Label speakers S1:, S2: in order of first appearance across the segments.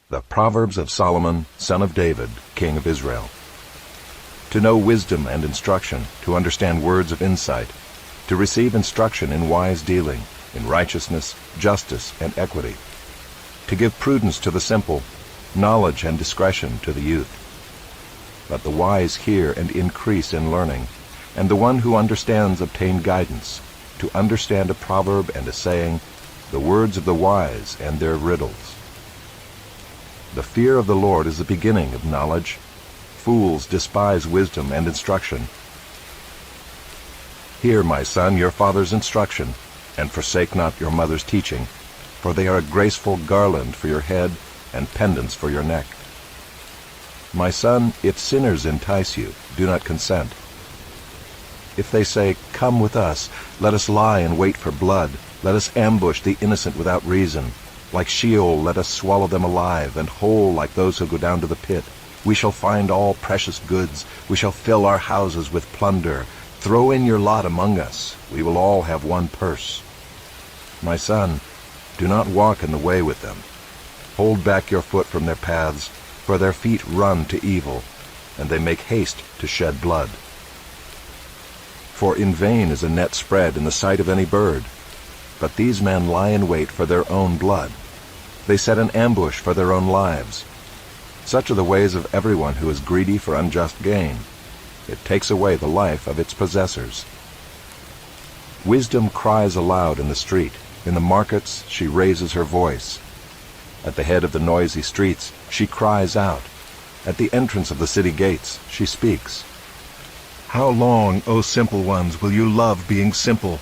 S1: The Proverbs of Solomon, son of David, king of Israel. To know wisdom and instruction, to understand words of insight, to receive instruction in wise dealing, in righteousness, justice, and equity, to give prudence to the simple, knowledge and discretion to the youth. Let the wise hear and increase in learning, and the one who understands obtain guidance, to understand a proverb and a saying, the words of the wise and their riddles. The fear of the Lord is the beginning of knowledge. Fools despise wisdom and instruction. Hear, my son, your father's instruction, and forsake not your mother's teaching, for they are a graceful garland for your head and pendants for your neck. My son, if sinners entice you, do not consent. If they say, "Come with us, let us lie and wait for blood, let us ambush the innocent without reason. Like Sheol, let us swallow them alive, and whole like those who go down to the pit. We shall find all precious goods. We shall fill our houses with plunder. Throw in your lot among us. We will all have one purse." My son, do not walk in the way with them. Hold back your foot from their paths, for their feet run to evil, and they make haste to shed blood. For in vain is a net spread in the sight of any bird, but these men lie in wait for their own blood. They set an ambush for their own lives. Such are the ways of everyone who is greedy for unjust gain. It takes away the life of its possessors. Wisdom cries aloud in the street. In the markets she raises her voice. At the head of the noisy streets she cries out. At the entrance of the city gates she speaks. How long, O simple ones, will you love being simple?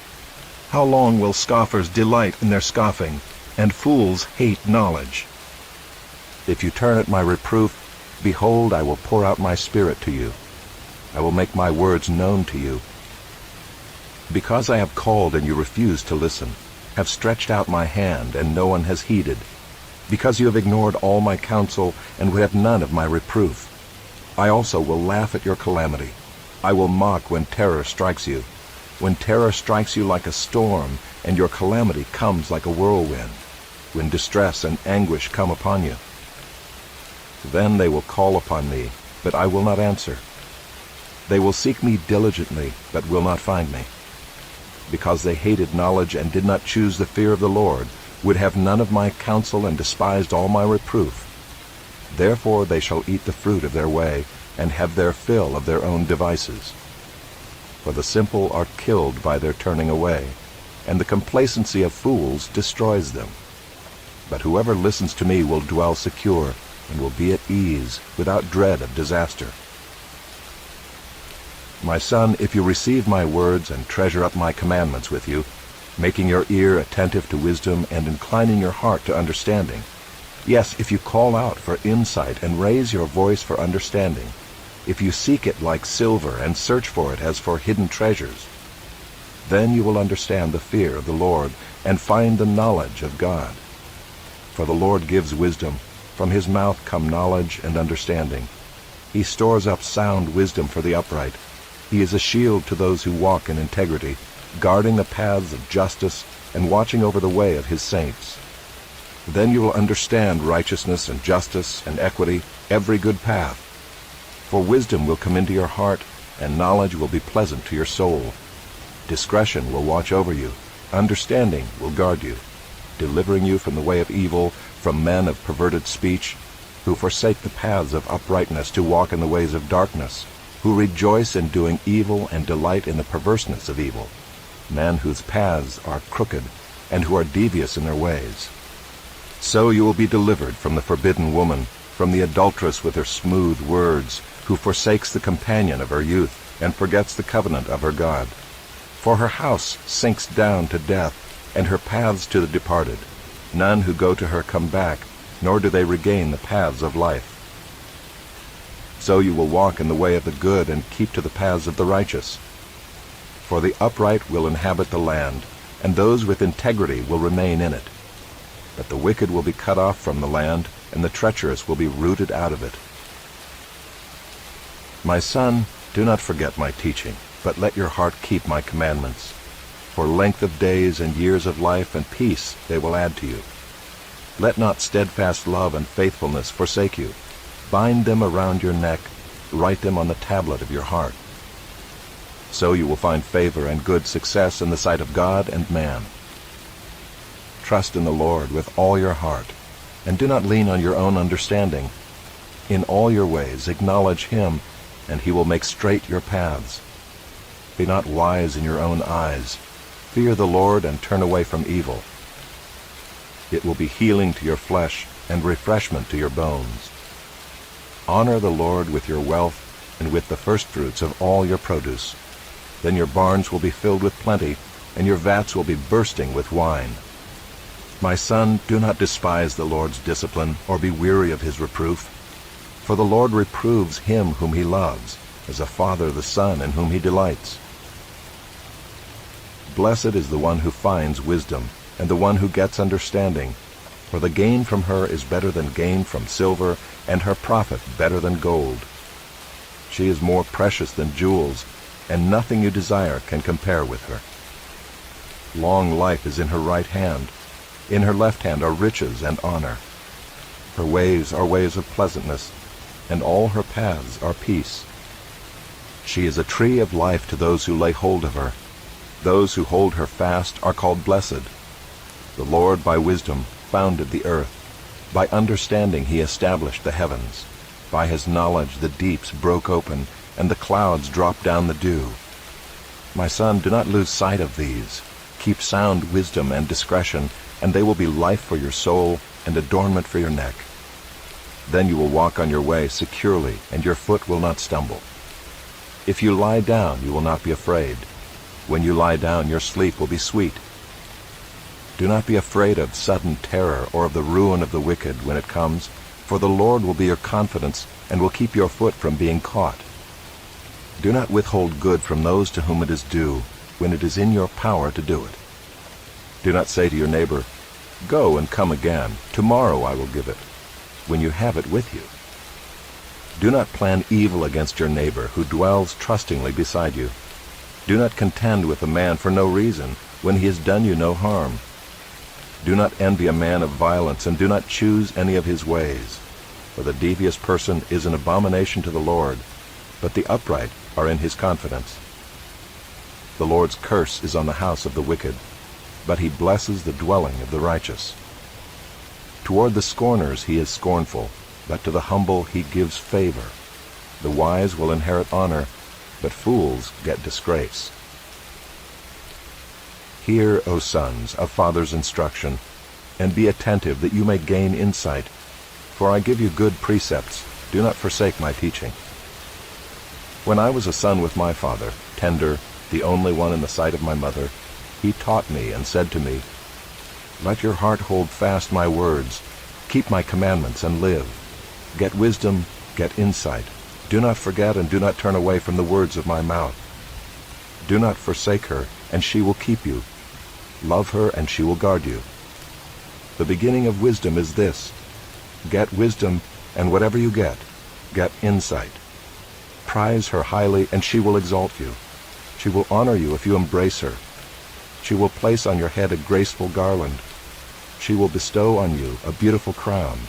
S1: How long will scoffers delight in their scoffing, and fools hate knowledge? If you turn at my reproof, behold, I will pour out my spirit to you. I will make my words known to you. Because I have called and you refuse to listen, have stretched out my hand and no one has heeded, because you have ignored all my counsel and would have none of my reproof, I also will laugh at your calamity. I will mock when terror strikes you. When terror strikes you like a storm, and your calamity comes like a whirlwind, when distress and anguish come upon you. Then they will call upon me, but I will not answer. They will seek me diligently, but will not find me. Because they hated knowledge and did not choose the fear of the Lord, would have none of my counsel and despised all my reproof. Therefore they shall eat the fruit of their way, and have their fill of their own devices. For the simple are killed by their turning away, and the complacency of fools destroys them. But whoever listens to me will dwell secure, and will be at ease, without dread of disaster. My son, if you receive my words and treasure up my commandments with you, making your ear attentive to wisdom and inclining your heart to understanding, yes, if you call out for insight and raise your voice for understanding, if you seek it like silver and search for it as for hidden treasures, then you will understand the fear of the Lord and find the knowledge of God. For the Lord gives wisdom. From his mouth come knowledge and understanding. He stores up sound wisdom for the upright. He is a shield to those who walk in integrity, guarding the paths of justice and watching over the way of his saints. Then you will understand righteousness and justice and equity, every good path. For wisdom will come into your heart, and knowledge will be pleasant to your soul. Discretion will watch over you. Understanding will guard you, delivering you from the way of evil, from men of perverted speech, who forsake the paths of uprightness to walk in the ways of darkness, who rejoice in doing evil and delight in the perverseness of evil, men whose paths are crooked, and who are devious in their ways. So you will be delivered from the forbidden woman, from the adulteress with her smooth words, who forsakes the companion of her youth, and forgets the covenant of her God. For her house sinks down to death, and her paths to the departed. None who go to her come back, nor do they regain the paths of life. So you will walk in the way of the good, and keep to the paths of the righteous. For the upright will inhabit the land, and those with integrity will remain in it. But the wicked will be cut off from the land, and the treacherous will be rooted out of it. My son, do not forget my teaching, but let your heart keep my commandments. For length of days and years of life and peace they will add to you. Let not steadfast love and faithfulness forsake you. Bind them around your neck, write them on the tablet of your heart. So you will find favor and good success in the sight of God and man. Trust in the Lord with all your heart, and do not lean on your own understanding. In all your ways acknowledge him, and he will make straight your paths. Be not wise in your own eyes. Fear the Lord and turn away from evil. It will be healing to your flesh and refreshment to your bones. Honor the Lord with your wealth and with the firstfruits of all your produce. Then your barns will be filled with plenty, and your vats will be bursting with wine. My son, do not despise the Lord's discipline, or be weary of his reproof. For the Lord reproves him whom he loves, as a father the son in whom he delights. Blessed is the one who finds wisdom, and the one who gets understanding. For the gain from her is better than gain from silver, and her profit better than gold. She is more precious than jewels, and nothing you desire can compare with her. Long life is in her right hand. In her left hand are riches and honor. Her ways are ways of pleasantness, and all her paths are peace. She is a tree of life to those who lay hold of her. Those who hold her fast are called blessed. The Lord by wisdom founded the earth. By understanding he established the heavens. By his knowledge the deeps broke open, and the clouds dropped down the dew. My son, do not lose sight of these. Keep sound wisdom and discretion, and they will be life for your soul and adornment for your neck. Then you will walk on your way securely, and your foot will not stumble. If you lie down, you will not be afraid. When you lie down, your sleep will be sweet. Do not be afraid of sudden terror or of the ruin of the wicked when it comes, for the Lord will be your confidence and will keep your foot from being caught. Do not withhold good from those to whom it is due, when it is in your power to do it. Do not say to your neighbor, "Go and come again, tomorrow I will give it," when you have it with you. Do not plan evil against your neighbor who dwells trustingly beside you. Do not contend with a man for no reason, when he has done you no harm. Do not envy a man of violence, and do not choose any of his ways. For the devious person is an abomination to the Lord, but the upright are in his confidence. The Lord's curse is on the house of the wicked, but he blesses the dwelling of the righteous. Toward the scorners he is scornful, but to the humble he gives favor. The wise will inherit honor, but fools get disgrace. Hear, O sons, a father's instruction, and be attentive that you may gain insight. For I give you good precepts. Do not forsake my teaching. When I was a son with my father, tender, the only one in the sight of my mother, he taught me and said to me, "Let your heart hold fast my words. Keep my commandments and live. Get wisdom, get insight. Do not forget and do not turn away from the words of my mouth. Do not forsake her, and she will keep you. Love her, and she will guard you. The beginning of wisdom is this: get wisdom, and whatever you get insight. Prize her highly, and she will exalt you. She will honor you if you embrace her. She will place on your head a graceful garland. She will bestow on you a beautiful crown.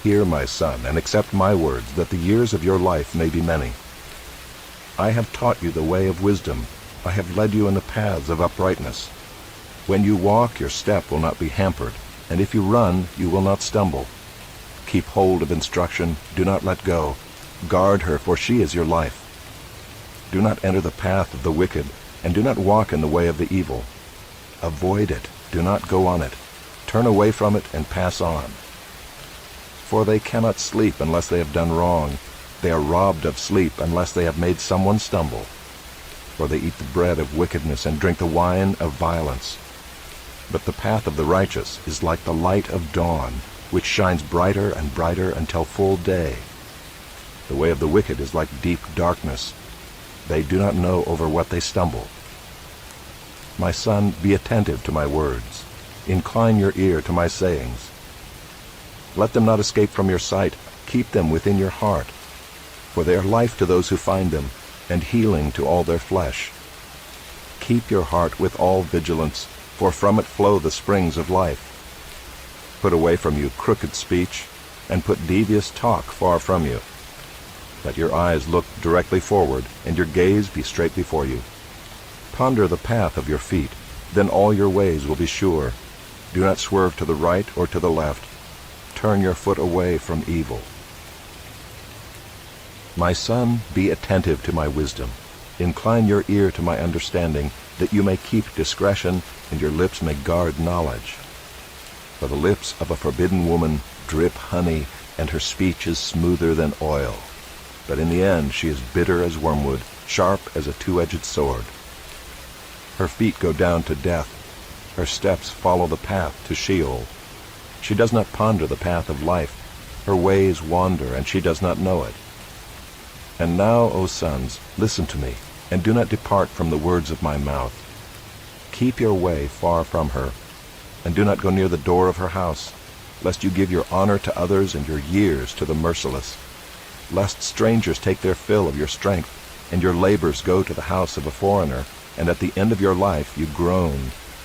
S1: Hear, my son, and accept my words, that the years of your life may be many. I have taught you the way of wisdom. I have led you in the paths of uprightness. When you walk, your step will not be hampered, and if you run, you will not stumble. Keep hold of instruction, do not let go. Guard her, for she is your life. Do not enter the path of the wicked, and do not walk in the way of the evil. Avoid it, do not go on it. Turn away from it and pass on. For they cannot sleep unless they have done wrong. They are robbed of sleep unless they have made someone stumble. For they eat the bread of wickedness and drink the wine of violence. But the path of the righteous is like the light of dawn, which shines brighter and brighter until full day. The way of the wicked is like deep darkness. They do not know over what they stumble. My son, be attentive to my words. Incline your ear to my sayings. Let them not escape from your sight. Keep them within your heart. For they are life to those who find them, and healing to all their flesh. Keep your heart with all vigilance, for from it flow the springs of life. Put away from you crooked speech, and put devious talk far from you. Let your eyes look directly forward, and your gaze be straight before you. Ponder the path of your feet, then all your ways will be sure. Do not swerve to the right or to the left. Turn your foot away from evil. My son, be attentive to my wisdom. Incline your ear to my understanding, that you may keep discretion, and your lips may guard knowledge. For the lips of a forbidden woman drip honey, and her speech is smoother than oil. But in the end she is bitter as wormwood, sharp as a two-edged sword. Her feet go down to death. Her steps follow the path to Sheol. She does not ponder the path of life. Her ways wander, and she does not know it. And now, O sons, listen to me, and do not depart from the words of my mouth. Keep your way far from her, and do not go near the door of her house, lest you give your honor to others and your years to the merciless, lest strangers take their fill of your strength, and your labors go to the house of a foreigner, and at the end of your life you groan,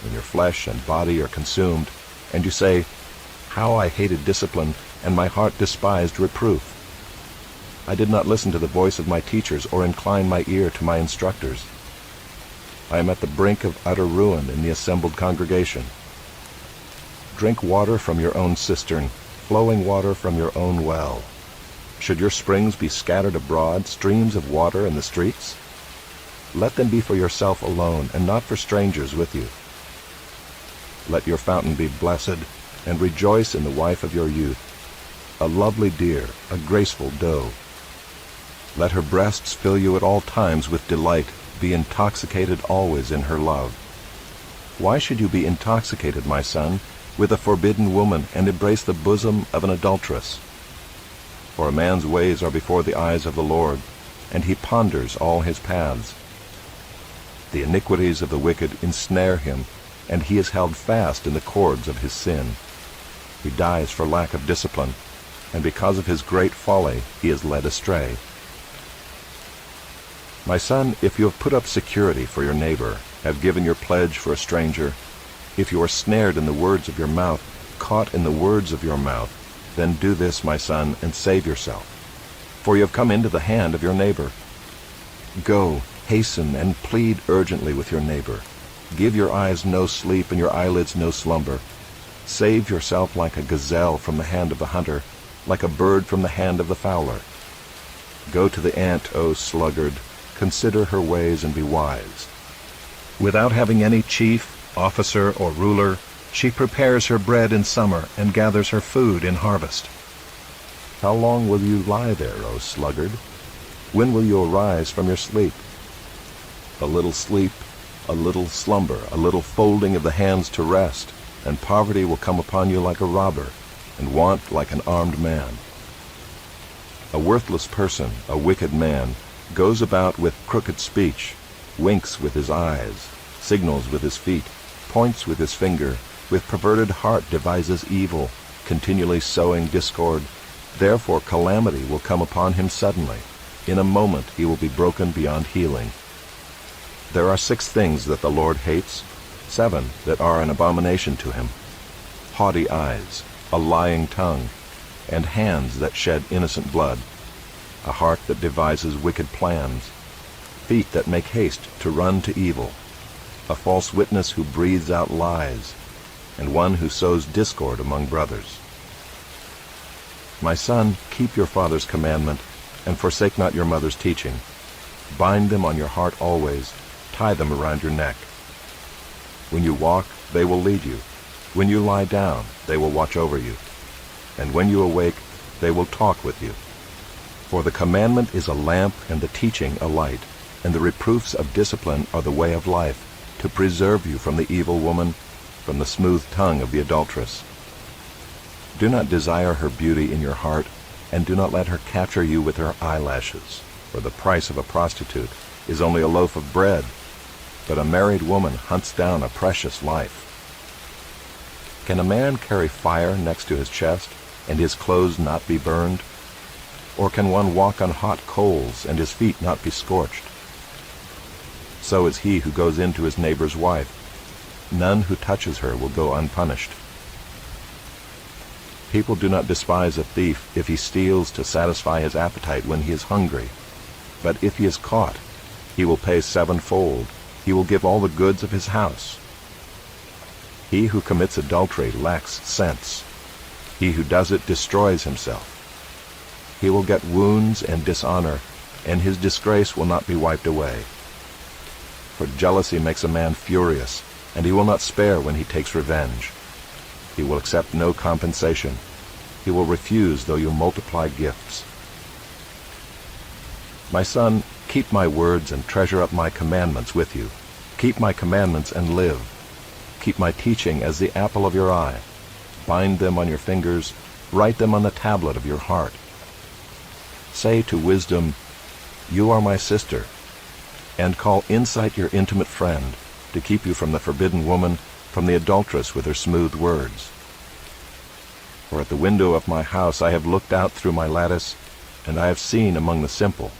S1: when your flesh and body are consumed, and you say, How I hated discipline, and my heart despised reproof. I did not listen to the voice of my teachers, or incline my ear to my instructors. I am at the brink of utter ruin in the assembled congregation. Drink water from your own cistern, flowing water from your own well. Should your springs be scattered abroad, streams of water in the streets? Let them be for yourself alone, and not for strangers with you. Let your fountain be blessed, and rejoice in the wife of your youth, a lovely deer, a graceful doe. Let her breasts fill you at all times with delight, be intoxicated always in her love. Why should you be intoxicated, my son, with a forbidden woman, and embrace the bosom of an adulteress? For a man's ways are before the eyes of the Lord, and he ponders all his paths. The iniquities of the wicked ensnare him, and he is held fast in the cords of his sin. He dies for lack of discipline, and because of his great folly he is led astray. My son, if you have put up security for your neighbor, have given your pledge for a stranger, if you are snared in the words of your mouth, caught in the words of your mouth, then do this, my son, and save yourself. For you have come into the hand of your neighbor. Go, hasten, and plead urgently with your neighbor. Give your eyes no sleep, and your eyelids no slumber. Save yourself like a gazelle from the hand of the hunter, like a bird from the hand of the fowler. Go to the ant, O sluggard, consider her ways and be wise. Without having any chief, officer, or ruler, she prepares her bread in summer and gathers her food in harvest. How long will you lie there, O sluggard? When will you arise from your sleep? A little sleep, a little slumber, a little folding of the hands to rest, and poverty will come upon you like a robber, and want like an armed man. A worthless person, a wicked man, goes about with crooked speech, winks with his eyes, signals with his feet, points with his finger, with perverted heart devises evil, continually sowing discord. Therefore calamity will come upon him suddenly. In a moment he will be broken beyond healing. There are 6 things that the Lord hates, 7 that are an abomination to him: haughty eyes, a lying tongue, and hands that shed innocent blood, a heart that devises wicked plans, feet that make haste to run to evil, a false witness who breathes out lies, and one who sows discord among brothers. My son, keep your father's commandment, and forsake not your mother's teaching. Bind them on your heart always, tie them around your neck. When you walk, they will lead you. When you lie down, they will watch over you. And when you awake, they will talk with you. For the commandment is a lamp, and the teaching a light, and the reproofs of discipline are the way of life, to preserve you from the evil woman, from the smooth tongue of the adulteress. Do not desire her beauty in your heart, and do not let her capture you with her eyelashes, for the price of a prostitute is only a loaf of bread, but a married woman hunts down a precious life. Can a man carry fire next to his chest, and his clothes not be burned? Or can one walk on hot coals, and his feet not be scorched? So is he who goes in to his neighbor's wife. None who touches her will go unpunished. People do not despise a thief if he steals to satisfy his appetite when he is hungry. But if he is caught, he will pay sevenfold. He will give all the goods of his house. He who commits adultery lacks sense. He who does it destroys himself. He will get wounds and dishonor, and his disgrace will not be wiped away. For jealousy makes a man furious, and he will not spare when he takes revenge. He will accept no compensation. He will refuse though you multiply gifts. My son, keep my words and treasure up my commandments with you. Keep my commandments and live. Keep my teaching as the apple of your eye. Bind them on your fingers, write them on the tablet of your heart. Say to wisdom, "You are my sister," and call insight your intimate friend, to keep you from the forbidden woman, from the adulteress with her smooth words. For at the window of my house I have looked out through my lattice, and I have seen among the simple.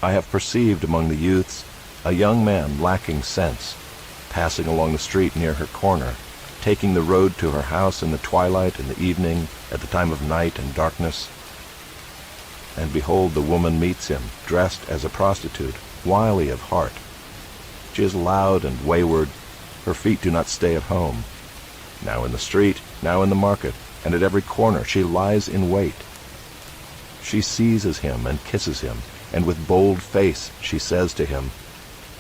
S1: I have perceived among the youths a young man lacking sense, passing along the street near her corner, taking the road to her house in the twilight, in the evening, at the time of night and darkness. And behold, the woman meets him, dressed as a prostitute, wily of heart. She is loud and wayward. Her feet do not stay at home. Now in the street, now in the market, and at every corner she lies in wait. She seizes him and kisses him, and with bold face she says to him,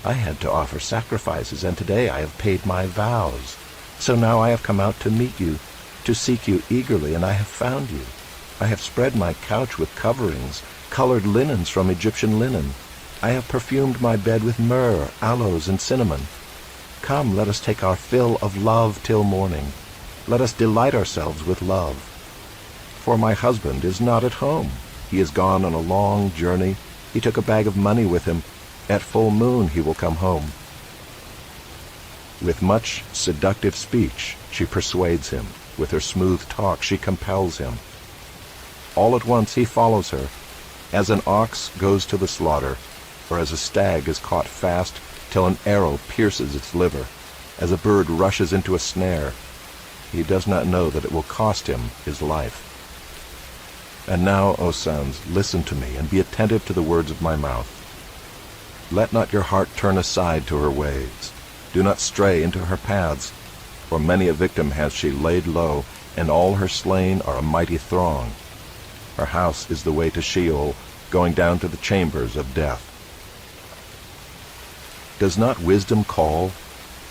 S1: "I had to offer sacrifices, and today I have paid my vows. So now I have come out to meet you, to seek you eagerly, and I have found you. I have spread my couch with coverings, colored linens from Egyptian linen. I have perfumed my bed with myrrh, aloes, and cinnamon. Come, let us take our fill of love till morning. Let us delight ourselves with love. For my husband is not at home. He is gone on a long journey. He took a bag of money with him. At full moon he will come home." With much seductive speech she persuades him. With her smooth talk she compels him. All at once he follows her, as an ox goes to the slaughter, or as a stag is caught fast till an arrow pierces its liver, as a bird rushes into a snare. He does not know that it will cost him his life. And now, O sons, listen to me, and be attentive to the words of my mouth. Let not your heart turn aside to her ways. Do not stray into her paths, for many a victim has she laid low, and all her slain are a mighty throng. Her house is the way to Sheol, going down to the chambers of death. Does not wisdom call?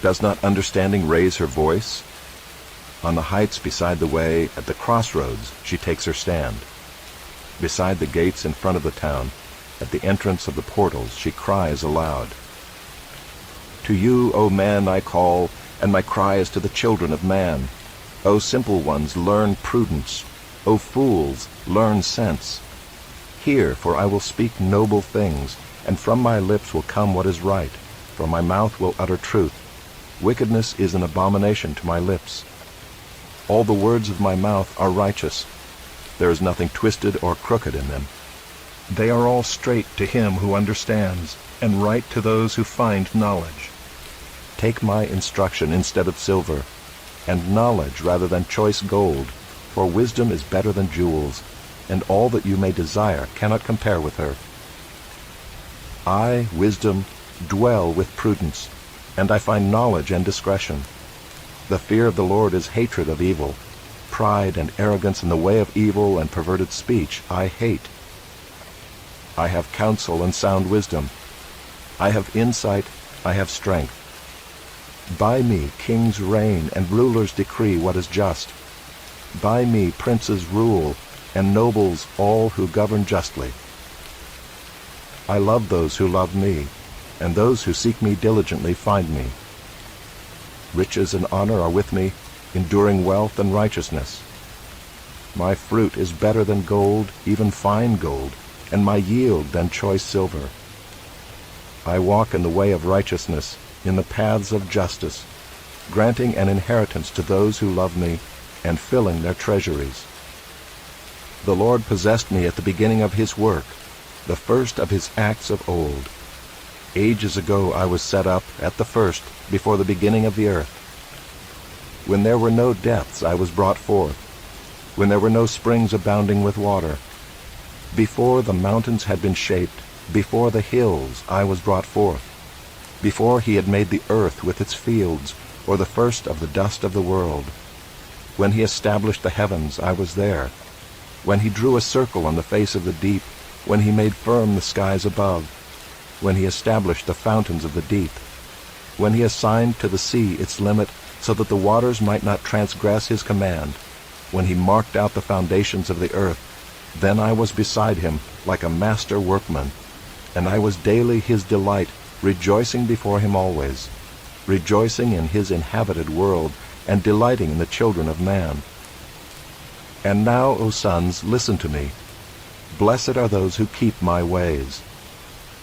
S1: Does not understanding raise her voice? On the heights beside the way, at the crossroads, she takes her stand. Beside the gates in front of the town, at the entrance of the portals, she cries aloud. To you, O man, I call, and my cry is to the children of man. O simple ones, learn prudence. O fools, learn sense. Hear, for I will speak noble things, and from my lips will come what is right, for my mouth will utter truth. Wickedness is an abomination to my lips. All the words of my mouth are righteous. There is nothing twisted or crooked in them. They are all straight to him who understands, and right to those who find knowledge. Take my instruction instead of silver, and knowledge rather than choice gold, for wisdom is better than jewels, and all that you may desire cannot compare with her. I, wisdom, dwell with prudence, and I find knowledge and discretion. The fear of the Lord is hatred of evil. Pride and arrogance in the way of evil and perverted speech I hate. I have counsel and sound wisdom. I have insight, I have strength. By me kings reign and rulers decree what is just. By me princes rule, and nobles all who govern justly. I love those who love me, and those who seek me diligently find me. Riches and honor are with me, enduring wealth and righteousness. My fruit is better than gold, even fine gold, and my yield than choice silver. I walk in the way of righteousness, in the paths of justice, granting an inheritance to those who love me, and filling their treasuries. The Lord possessed me at the beginning of his work, the first of his acts of old. Ages ago I was set up, at the first, before the beginning of the earth. When there were no depths I was brought forth, when there were no springs abounding with water. Before the mountains had been shaped, before the hills I was brought forth, before he had made the earth with its fields, or the first of the dust of the world. When he established the heavens, I was there. When he drew a circle on the face of the deep, when he made firm the skies above, when he established the fountains of the deep, when he assigned to the sea its limit, so that the waters might not transgress his command, when he marked out the foundations of the earth, then I was beside him like a master workman, and I was daily his delight, rejoicing before him always, rejoicing in his inhabited world, and delighting in the children of man. And now, O sons, listen to me. Blessed are those who keep my ways.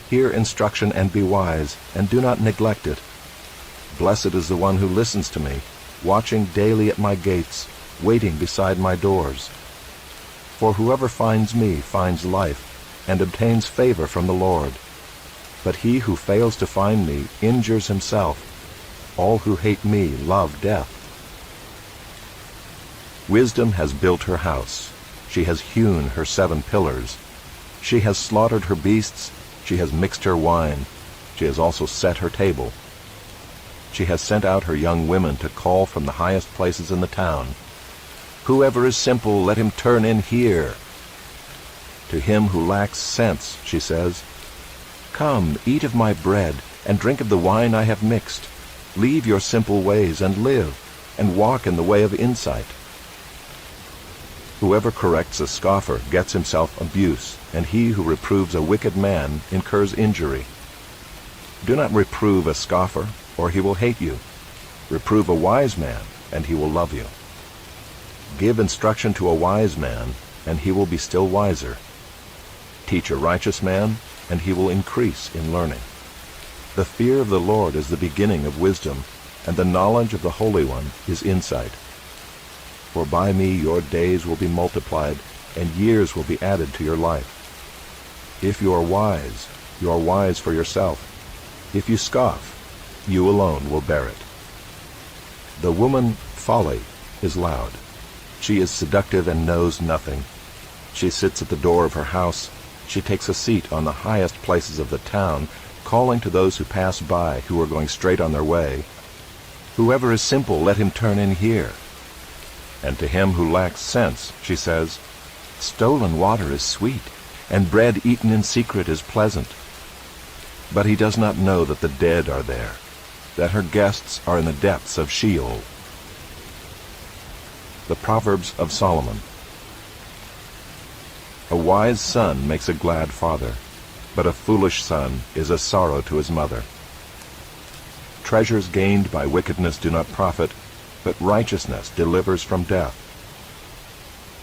S1: Hear instruction and be wise, and do not neglect it. Blessed is the one who listens to me, watching daily at my gates, waiting beside my doors. For whoever finds me finds life, and obtains favor from the Lord. But he who fails to find me injures himself. All who hate me love death. Wisdom has built her house. She has hewn her 7 pillars. She has slaughtered her beasts. She has mixed her wine. She has also set her table. She has sent out her young women to call from the highest places in the town. Whoever is simple, let him turn in here. To him who lacks sense, she says, Come, eat of my bread, and drink of the wine I have mixed. Leave your simple ways and live, and walk in the way of insight. Whoever corrects a scoffer gets himself abuse, and he who reproves a wicked man incurs injury. Do not reprove a scoffer, or he will hate you. Reprove a wise man, and he will love you. Give instruction to a wise man, and he will be still wiser. Teach a righteous man, and he will increase in learning. The fear of the Lord is the beginning of wisdom, and the knowledge of the Holy One is insight. For by me your days will be multiplied, and years will be added to your life. If you are wise for yourself. If you scoff, you alone will bear it. The woman, Folly, is loud. She is seductive and knows nothing. She sits at the door of her house. She takes a seat on the highest places of the town, calling to those who pass by, who are going straight on their way, Whoever is simple, let him turn in here. And to him who lacks sense, she says, Stolen water is sweet, and bread eaten in secret is pleasant. But he does not know that the dead are there, that her guests are in the depths of Sheol. The Proverbs of Solomon. A wise son makes a glad father, but a foolish son is a sorrow to his mother. Treasures gained by wickedness do not profit, but righteousness delivers from death.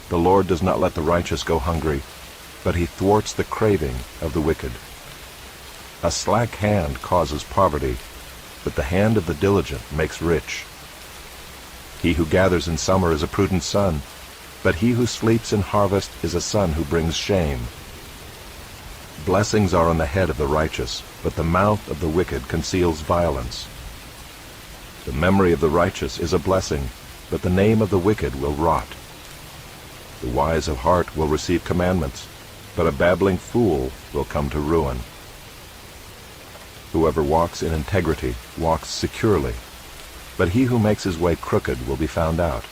S1: The Lord does not let the righteous go hungry, but he thwarts the craving of the wicked. A slack hand causes poverty, but the hand of the diligent makes rich. He who gathers in summer is a prudent son, but he who sleeps in harvest is a son who brings shame. Blessings are on the head of the righteous, but the mouth of the wicked conceals violence. The memory of the righteous is a blessing, but the name of the wicked will rot. The wise of heart will receive commandments, but a babbling fool will come to ruin. Whoever walks in integrity walks securely, but he who makes his way crooked will be found out.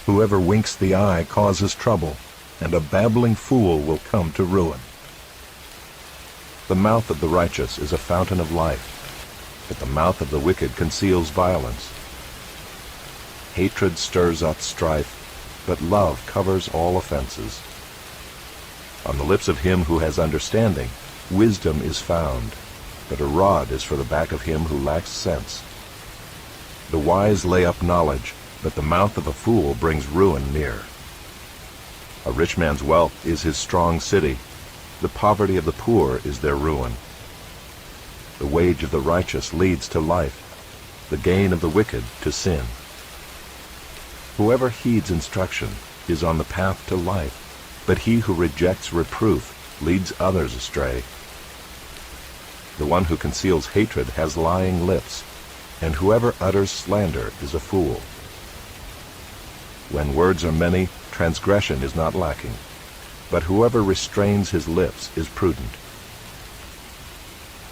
S1: Whoever winks the eye causes trouble, and a babbling fool will come to ruin. The mouth of the righteous is a fountain of life, but the mouth of the wicked conceals violence. Hatred stirs up strife, but love covers all offenses. On the lips of him who has understanding, wisdom is found, but a rod is for the back of him who lacks sense. The wise lay up knowledge, but the mouth of a fool brings ruin near. A rich man's wealth is his strong city. The poverty of the poor is their ruin. The wage of the righteous leads to life, the gain of the wicked to sin. Whoever heeds instruction is on the path to life, but he who rejects reproof leads others astray. The one who conceals hatred has lying lips, and whoever utters slander is a fool. When words are many, transgression is not lacking, but whoever restrains his lips is prudent.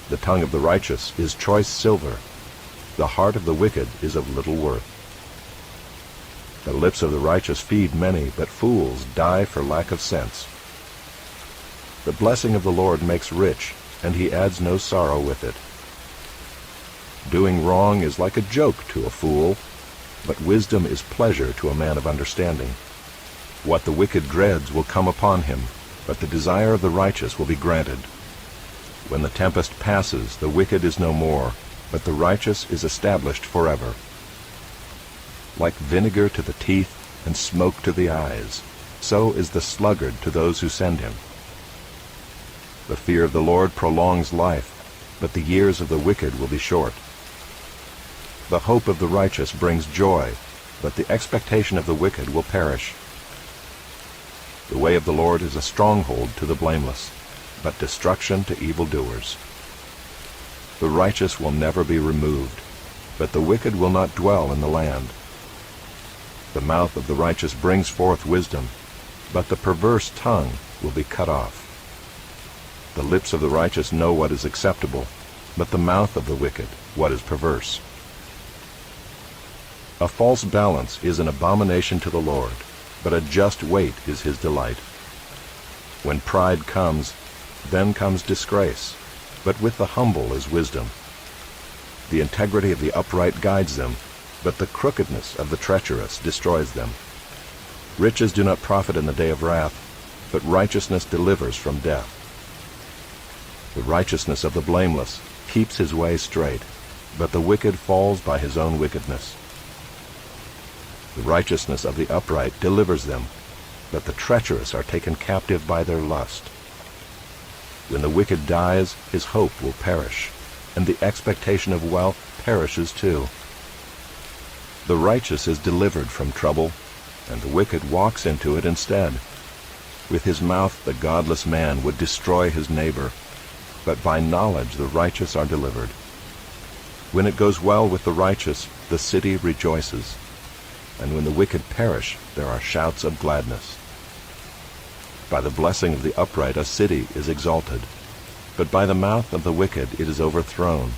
S1: The tongue of the righteous is choice silver, the heart of the wicked is of little worth. The lips of the righteous feed many, but fools die for lack of sense. The blessing of the Lord makes rich, and he adds no sorrow with it. Doing wrong is like a joke to a fool, but wisdom is pleasure to a man of understanding. What the wicked dreads will come upon him, but the desire of the righteous will be granted. When the tempest passes, the wicked is no more, but the righteous is established forever. Like vinegar to the teeth and smoke to the eyes, so is the sluggard to those who send him. The fear of the Lord prolongs life, but the years of the wicked will be short. The hope of the righteous brings joy, but the expectation of the wicked will perish. The way of the Lord is a stronghold to the blameless, but destruction to evildoers. The righteous will never be removed, but the wicked will not dwell in the land. The mouth of the righteous brings forth wisdom, but the perverse tongue will be cut off. The lips of the righteous know what is acceptable, but the mouth of the wicked what is perverse. A false balance is an abomination to the Lord, but a just weight is his delight. When pride comes, then comes disgrace, but with the humble is wisdom. The integrity of the upright guides them, but the crookedness of the treacherous destroys them. Riches do not profit in the day of wrath, but righteousness delivers from death. The righteousness of the blameless keeps his way straight, but the wicked falls by his own wickedness. The righteousness of the upright delivers them, but the treacherous are taken captive by their lust. When the wicked dies, his hope will perish, and the expectation of wealth perishes too. The righteous is delivered from trouble, and the wicked walks into it instead. With his mouth the godless man would destroy his neighbor, but by knowledge the righteous are delivered. When it goes well with the righteous, the city rejoices, and when the wicked perish, there are shouts of gladness. By the blessing of the upright a city is exalted, but by the mouth of the wicked it is overthrown.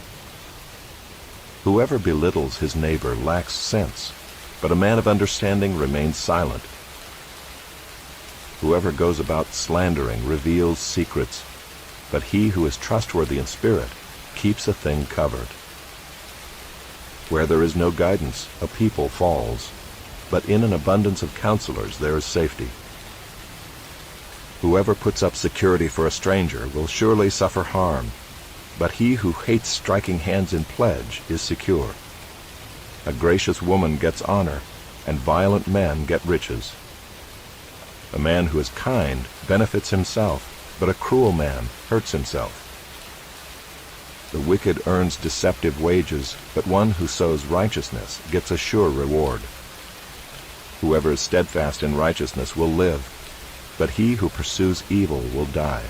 S1: Whoever belittles his neighbor lacks sense, but a man of understanding remains silent. Whoever goes about slandering reveals secrets, but he who is trustworthy in spirit keeps a thing covered. Where there is no guidance, a people falls, but in an abundance of counselors there is safety. Whoever puts up security for a stranger will surely suffer harm, but he who hates striking hands in pledge is secure. A gracious woman gets honor, and violent men get riches. A man who is kind benefits himself, but a cruel man hurts himself. The wicked earns deceptive wages, but one who sows righteousness gets a sure reward. Whoever is steadfast in righteousness will live, but he who pursues evil will die.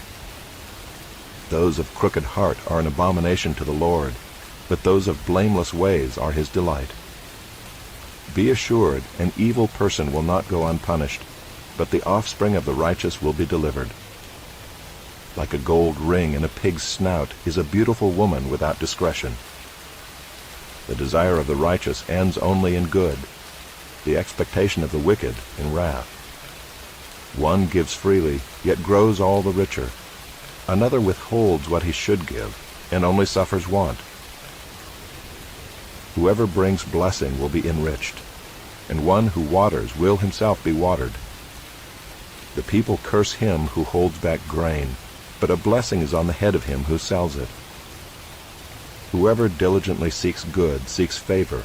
S1: Those of crooked heart are an abomination to the Lord, but those of blameless ways are his delight. Be assured, an evil person will not go unpunished, but the offspring of the righteous will be delivered. Like a gold ring in a pig's snout is a beautiful woman without discretion. The desire of the righteous ends only in good, the expectation of the wicked in wrath. One gives freely, yet grows all the richer. Another withholds what he should give, and only suffers want. Whoever brings blessing will be enriched, and one who waters will himself be watered. The people curse him who holds back grain, but a blessing is on the head of him who sells it. Whoever diligently seeks good seeks favor,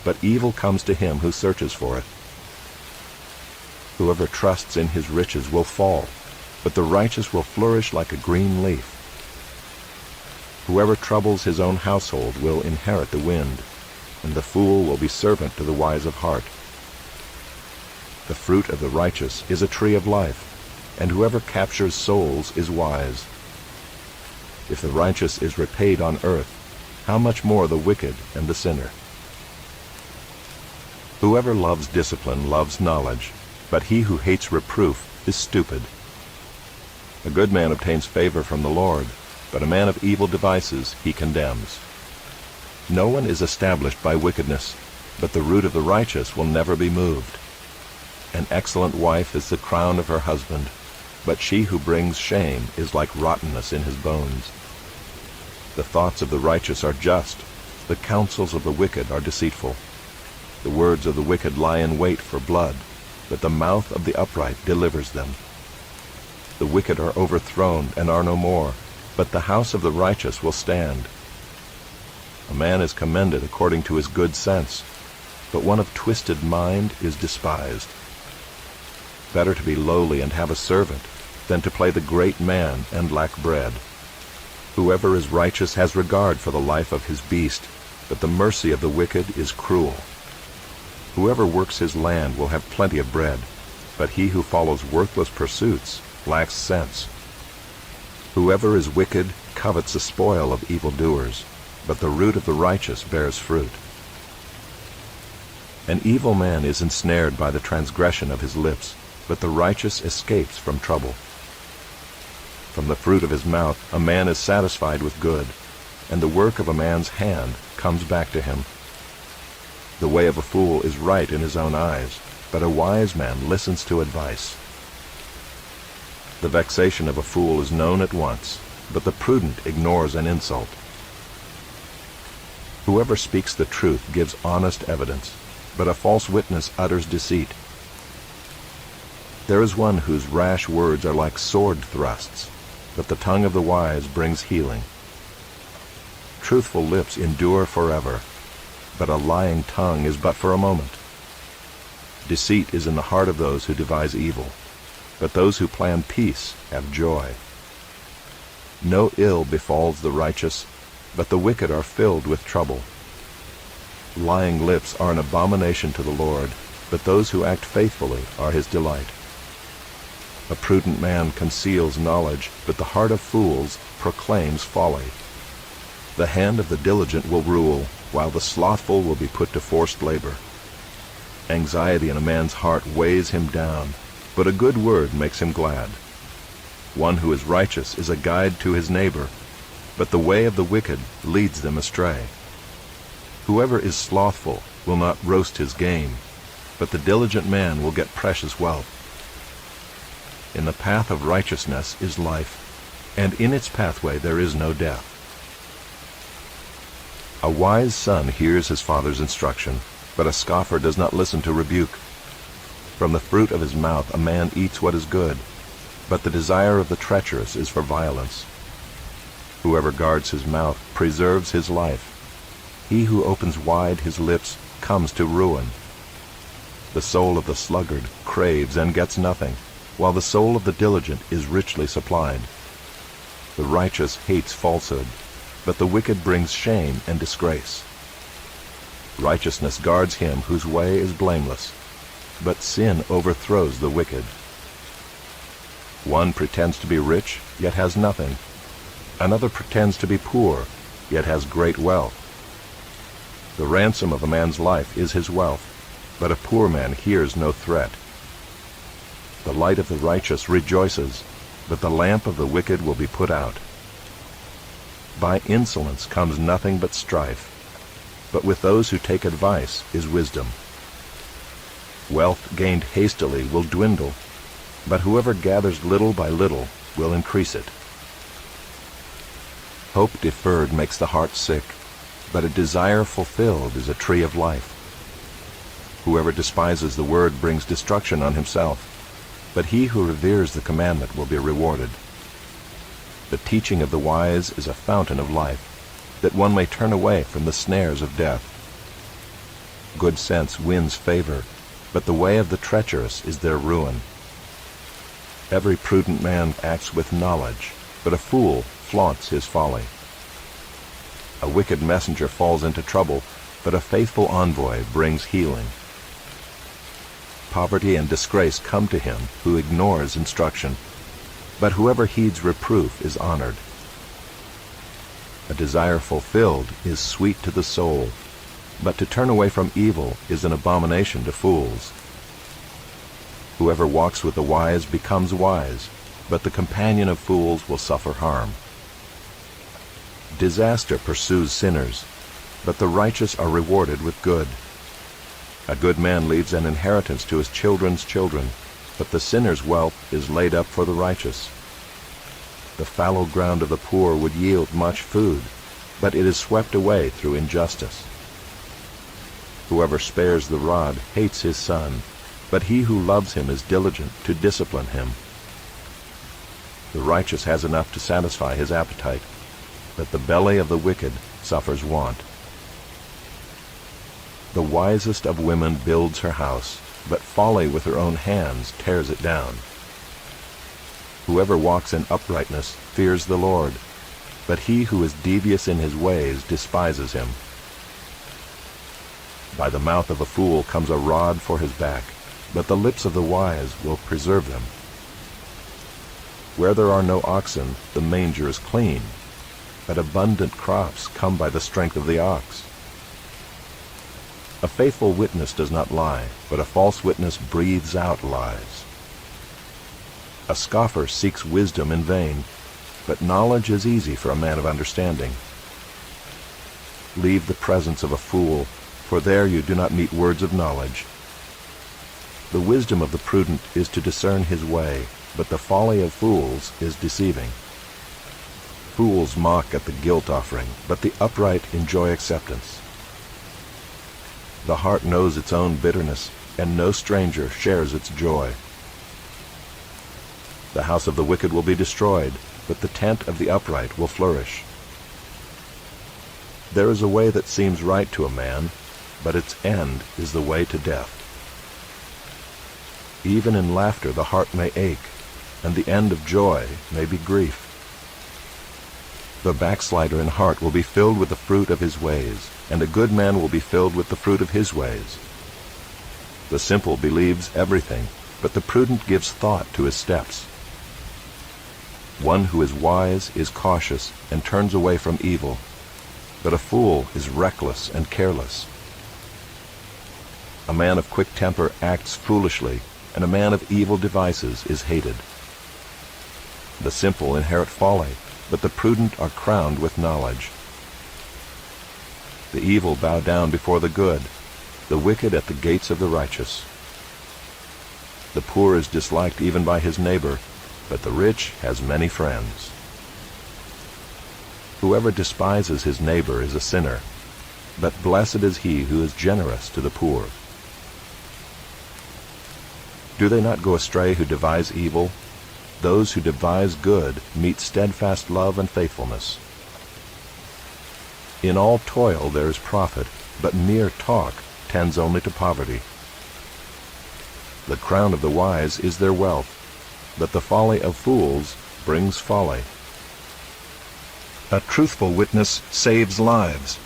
S1: but evil comes to him who searches for it. Whoever trusts in his riches will fall, but the righteous will flourish like a green leaf. Whoever troubles his own household will inherit the wind, and the fool will be servant to the wise of heart. The fruit of the righteous is a tree of life, and whoever captures souls is wise. If the righteous is repaid on earth, how much more the wicked and the sinner? Whoever loves discipline loves knowledge, but he who hates reproof is stupid. A good man obtains favor from the Lord, but a man of evil devices he condemns. No one is established by wickedness, but the root of the righteous will never be moved. An excellent wife is the crown of her husband, but she who brings shame is like rottenness in his bones. The thoughts of the righteous are just, the counsels of the wicked are deceitful. The words of the wicked lie in wait for blood, but the mouth of the upright delivers them. The wicked are overthrown and are no more, but the house of the righteous will stand. A man is commended according to his good sense, but one of twisted mind is despised. Better to be lowly and have a servant than to play the great man and lack bread. Whoever is righteous has regard for the life of his beast, but the mercy of the wicked is cruel. Whoever works his land will have plenty of bread, but he who follows worthless pursuits lacks sense. Whoever is wicked covets the spoil of evildoers, but the root of the righteous bears fruit. An evil man is ensnared by the transgression of his lips, but the righteous escapes from trouble. From the fruit of his mouth a man is satisfied with good, and the work of a man's hand comes back to him. The way of a fool is right in his own eyes, but a wise man listens to advice. The vexation of a fool is known at once, but the prudent ignores an insult. Whoever speaks the truth gives honest evidence, but a false witness utters deceit. There is one whose rash words are like sword thrusts, but the tongue of the wise brings healing. Truthful lips endure forever, but a lying tongue is but for a moment. Deceit is in the heart of those who devise evil, but those who plan peace have joy. No ill befalls the righteous, but the wicked are filled with trouble. Lying lips are an abomination to the Lord, but those who act faithfully are his delight. A prudent man conceals knowledge, but the heart of fools proclaims folly. The hand of the diligent will rule, while the slothful will be put to forced labor. Anxiety in a man's heart weighs him down, but a good word makes him glad. One who is righteous is a guide to his neighbor, but the way of the wicked leads them astray. Whoever is slothful will not roast his game, but the diligent man will get precious wealth. In the path of righteousness is life, and in its pathway there is no death. A wise son hears his father's instruction, but a scoffer does not listen to rebuke. From the fruit of his mouth a man eats what is good, but the desire of the treacherous is for violence. Whoever guards his mouth preserves his life. He who opens wide his lips comes to ruin. The soul of the sluggard craves and gets nothing, while the soul of the diligent is richly supplied. The righteous hates falsehood, but the wicked brings shame and disgrace. Righteousness guards him whose way is blameless, but sin overthrows the wicked. One pretends to be rich, yet has nothing. Another pretends to be poor, yet has great wealth. The ransom of a man's life is his wealth, but a poor man hears no threat. The light of the righteous rejoices, but the lamp of the wicked will be put out. By insolence comes nothing but strife, but with those who take advice is wisdom. Wealth gained hastily will dwindle, but whoever gathers little by little will increase it. Hope deferred makes the heart sick, but a desire fulfilled is a tree of life. Whoever despises the word brings destruction on himself, but he who reveres the commandment will be rewarded. The teaching of the wise is a fountain of life, that one may turn away from the snares of death. Good sense wins favor, but the way of the treacherous is their ruin. Every prudent man acts with knowledge, but a fool flaunts his folly. A wicked messenger falls into trouble, but a faithful envoy brings healing. Poverty and disgrace come to him who ignores instruction, but whoever heeds reproof is honored. A desire fulfilled is sweet to the soul, but to turn away from evil is an abomination to fools. Whoever walks with the wise becomes wise, but the companion of fools will suffer harm. Disaster pursues sinners, but the righteous are rewarded with good. A good man leaves an inheritance to his children's children, but the sinner's wealth is laid up for the righteous. The fallow ground of the poor would yield much food, but it is swept away through injustice. Whoever spares the rod hates his son, but he who loves him is diligent to discipline him. The righteous has enough to satisfy his appetite, but the belly of the wicked suffers want. The wisest of women builds her house, but folly with her own hands tears it down. Whoever walks in uprightness fears the Lord, but he who is devious in his ways despises him. By the mouth of a fool comes a rod for his back, but the lips of the wise will preserve them. Where there are no oxen, the manger is clean, but abundant crops come by the strength of the ox. A faithful witness does not lie, but a false witness breathes out lies. A scoffer seeks wisdom in vain, but knowledge is easy for a man of understanding. Leave the presence of a fool, for there you do not meet words of knowledge. The wisdom of the prudent is to discern his way, but the folly of fools is deceiving. Fools mock at the guilt offering, but the upright enjoy acceptance. The heart knows its own bitterness, and no stranger shares its joy. The house of the wicked will be destroyed, but the tent of the upright will flourish. There is a way that seems right to a man, but its end is the way to death. Even in laughter the heart may ache, and the end of joy may be grief. The backslider in heart will be filled with the fruit of his ways, and a good man will be filled with the fruit of his ways. The simple believes everything, but the prudent gives thought to his steps. One who is wise is cautious and turns away from evil, but a fool is reckless and careless. A man of quick temper acts foolishly, and a man of evil devices is hated. The simple inherit folly, but the prudent are crowned with knowledge. The evil bow down before the good, the wicked at the gates of the righteous. The poor is disliked even by his neighbor, but the rich has many friends. Whoever despises his neighbor is a sinner, but blessed is he who is generous to the poor. Do they not go astray who devise evil? Those who devise good meet steadfast love and faithfulness. In all toil there is profit, but mere talk tends only to poverty. The crown of the wise is their wealth, but the folly of fools brings folly. A truthful witness saves lives,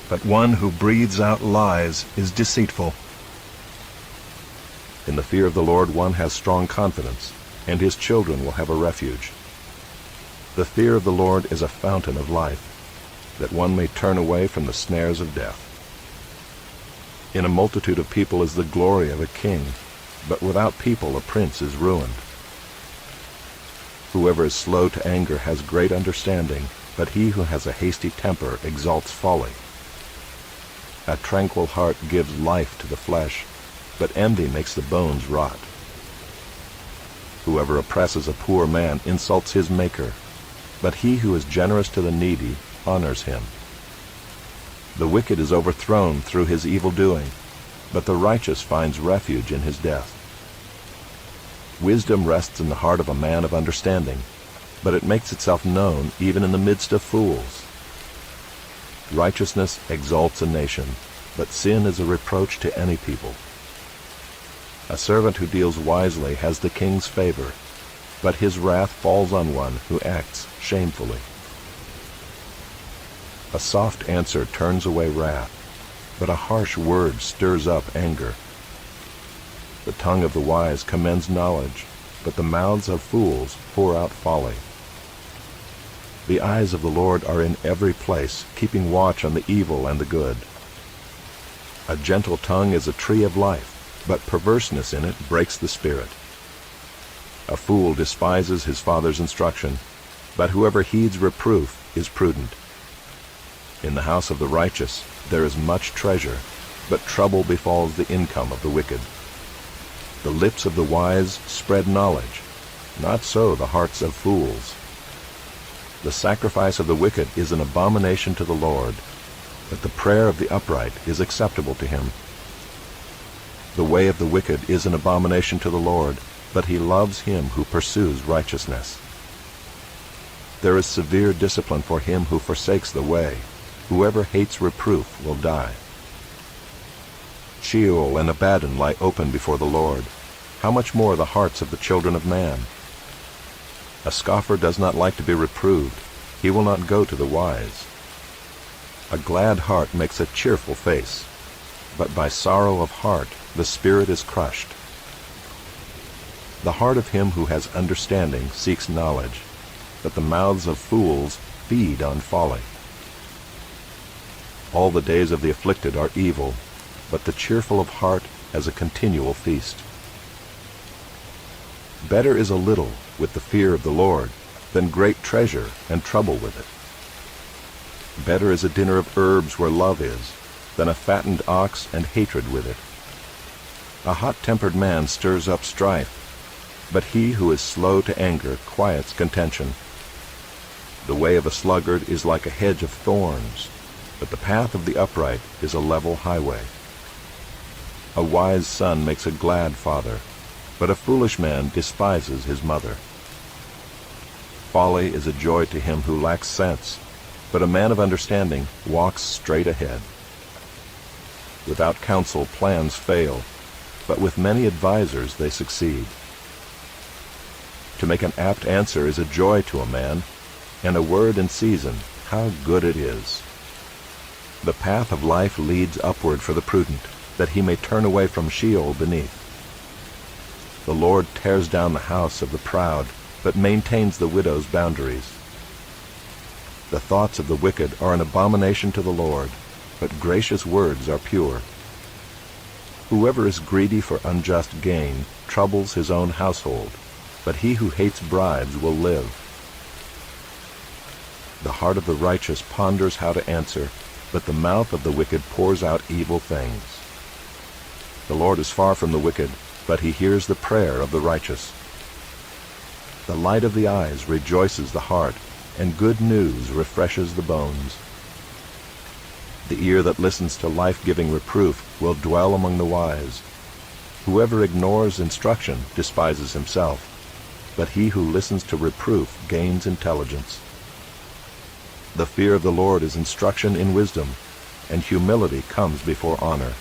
S1: but one who breathes out lies is deceitful. In the fear of the Lord one has strong confidence, and his children will have a refuge. The fear of the Lord is a fountain of life, that one may turn away from the snares of death. In a multitude of people is the glory of a king, but without people a prince is ruined. Whoever is slow to anger has great understanding, but he who has a hasty temper exalts folly. A tranquil heart gives life to the flesh, but envy makes the bones rot. Whoever oppresses a poor man insults his Maker, but he who is generous to the needy honors him. The wicked is overthrown through his evil doing, but the righteous finds refuge in his death. Wisdom rests in the heart of a man of understanding, but it makes itself known even in the midst of fools. Righteousness exalts a nation, but sin is a reproach to any people. A servant who deals wisely has the king's favor, but his wrath falls on one who acts shamefully. A soft answer turns away wrath, but a harsh word stirs up anger. The tongue of the wise commends knowledge, but the mouths of fools pour out folly. The eyes of the Lord are in every place, keeping watch on the evil and the good. A gentle tongue is a tree of life, but perverseness in it breaks the spirit. A fool despises his father's instruction, but whoever heeds reproof is prudent. In the house of the righteous there is much treasure, but trouble befalls the income of the wicked. The lips of the wise spread knowledge, not so the hearts of fools. The sacrifice of the wicked is an abomination to the Lord, but the prayer of the upright is acceptable to him. The way of the wicked is an abomination to the Lord, but he loves him who pursues righteousness. There is severe discipline for him who forsakes the way. Whoever hates reproof will die. Sheol and Abaddon lie open before the Lord. How much more the hearts of the children of man? A scoffer does not like to be reproved. He will not go to the wise. A glad heart makes a cheerful face, but by sorrow of heart the spirit is crushed. The heart of him who has understanding seeks knowledge, but the mouths of fools feed on folly. All the days of the afflicted are evil, but the cheerful of heart has a continual feast. Better is a little with the fear of the Lord than great treasure and trouble with it. Better is a dinner of herbs where love is than a fattened ox and hatred with it. A hot-tempered man stirs up strife, but he who is slow to anger quiets contention. The way of a sluggard is like a hedge of thorns, but the path of the upright is a level highway. A wise son makes a glad father, but a foolish man despises his mother. Folly is a joy to him who lacks sense, but a man of understanding walks straight ahead. Without counsel plans fail, but with many advisers they succeed. To make an apt answer is a joy to a man, and a word in season, how good it is. The path of life leads upward for the prudent, that he may turn away from Sheol beneath. The Lord tears down the house of the proud, but maintains the widow's boundaries. The thoughts of the wicked are an abomination to the Lord, but gracious words are pure. Whoever is greedy for unjust gain troubles his own household, but he who hates bribes will live. The heart of the righteous ponders how to answer, but the mouth of the wicked pours out evil things. The Lord is far from the wicked, but he hears the prayer of the righteous. The light of the eyes rejoices the heart, and good news refreshes the bones. The ear that listens to life-giving reproof will dwell among the wise. Whoever ignores instruction despises himself, but he who listens to reproof gains intelligence. The fear of the Lord is instruction in wisdom, and humility comes before honor.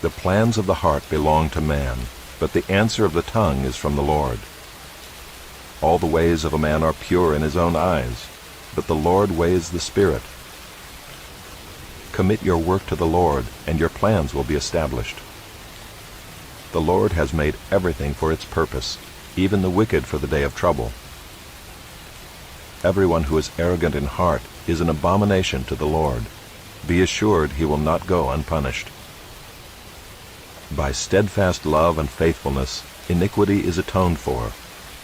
S1: The plans of the heart belong to man, but the answer of the tongue is from the Lord. All the ways of a man are pure in his own eyes, but the Lord weighs the spirit. Commit your work to the Lord, and your plans will be established. The Lord has made everything for its purpose, even the wicked for the day of trouble. Everyone who is arrogant in heart is an abomination to the Lord. Be assured he will not go unpunished. By steadfast love and faithfulness, iniquity is atoned for,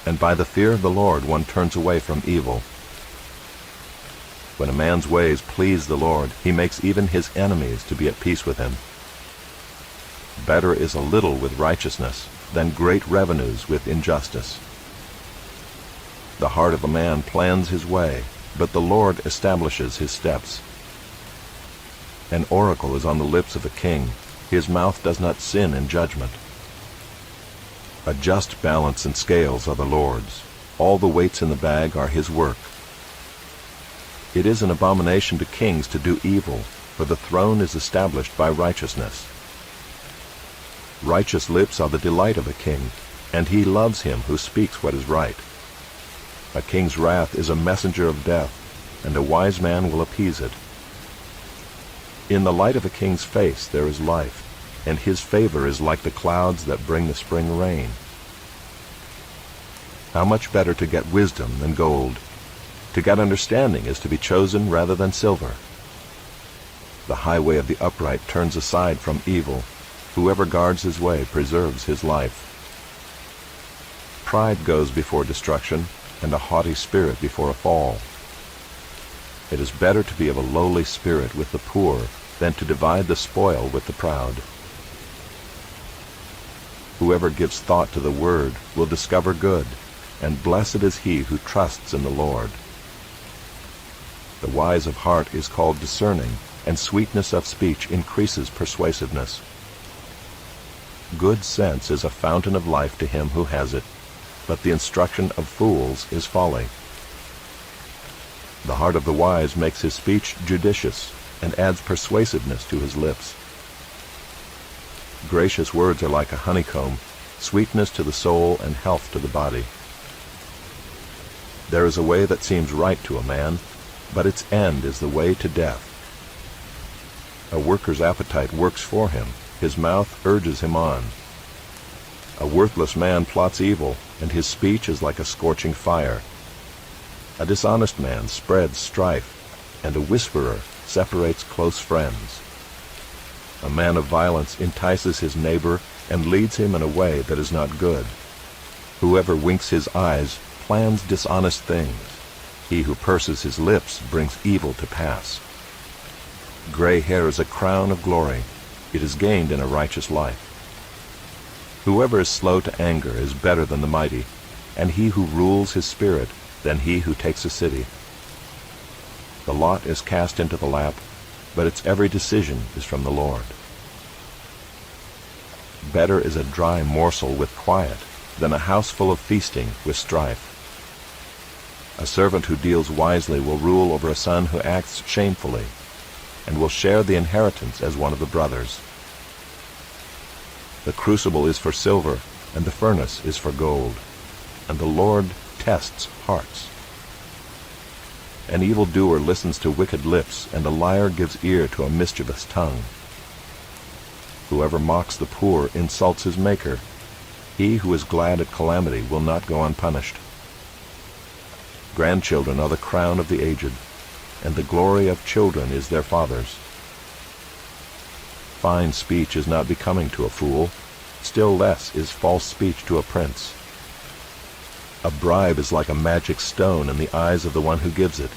S1: and by the fear of the Lord one turns away from evil. When a man's ways please the Lord, he makes even his enemies to be at peace with him. Better is a little with righteousness than great revenues with injustice. The heart of a man plans his way, but the Lord establishes his steps. An oracle is on the lips of a king. His mouth does not sin in judgment. A just balance and scales are the Lord's. All the weights in the bag are his work. It is an abomination to kings to do evil, for the throne is established by righteousness. Righteous lips are the delight of a king, and he loves him who speaks what is right. A king's wrath is a messenger of death, and a wise man will appease it. In the light of a king's face there is life, and his favor is like the clouds that bring the spring rain. How much better to get wisdom than gold! To get understanding is to be chosen rather than silver. The highway of the upright turns aside from evil. Whoever guards his way preserves his life. Pride goes before destruction, and a haughty spirit before a fall. It is better to be of a lowly spirit with the poor than to divide the spoil with the proud. Whoever gives thought to the word will discover good, and blessed is he who trusts in the Lord. The wise of heart is called discerning, and sweetness of speech increases persuasiveness. Good sense is a fountain of life to him who has it, but the instruction of fools is folly. The heart of the wise makes his speech judicious, and adds persuasiveness to his lips. Gracious words are like a honeycomb, sweetness to the soul and health to the body. There is a way that seems right to a man, but its end is the way to death. A worker's appetite works for him, his mouth urges him on. A worthless man plots evil, and his speech is like a scorching fire. A dishonest man spreads strife, and a whisperer separates close friends. A man of violence entices his neighbor and leads him in a way that is not good. Whoever winks his eyes plans dishonest things. He who purses his lips brings evil to pass. Gray hair is a crown of glory. It is gained in a righteous life. Whoever is slow to anger is better than the mighty, and he who rules his spirit than he who takes a city. The lot is cast into the lap, but its every decision is from the Lord. Better is a dry morsel with quiet than a house full of feasting with strife. A servant who deals wisely will rule over a son who acts shamefully, and will share the inheritance as one of the brothers. The crucible is for silver, and the furnace is for gold, and the Lord tests hearts. An evildoer listens to wicked lips, and a liar gives ear to a mischievous tongue. Whoever mocks the poor insults his Maker. He who is glad at calamity will not go unpunished. Grandchildren are the crown of the aged, and the glory of children is their fathers. Fine speech is not becoming to a fool, still less is false speech to a prince. A bribe is like a magic stone in the eyes of the one who gives it.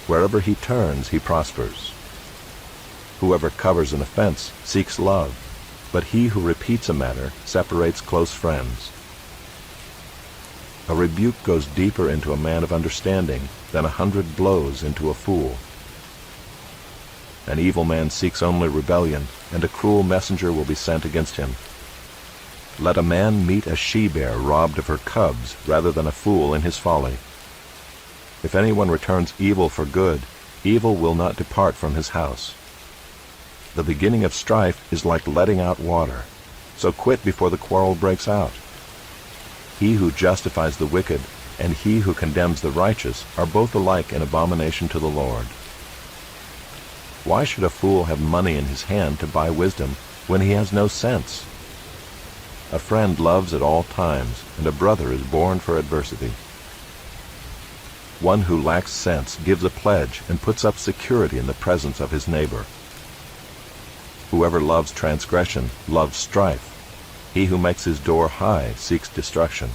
S1: Wherever he turns, he prospers. Whoever covers an offense seeks love, but he who repeats a matter separates close friends. A rebuke goes deeper into a man of understanding than 100 blows into a fool. An evil man seeks only rebellion, and a cruel messenger will be sent against him. Let a man meet a she-bear robbed of her cubs rather than a fool in his folly. If anyone returns evil for good, evil will not depart from his house. The beginning of strife is like letting out water, so quit before the quarrel breaks out. He who justifies the wicked and he who condemns the righteous are both alike an abomination to the Lord. Why should a fool have money in his hand to buy wisdom when he has no sense? A friend loves at all times, and a brother is born for adversity. One who lacks sense gives a pledge and puts up security in the presence of his neighbor. Whoever loves transgression loves strife. He who makes his door high seeks destruction.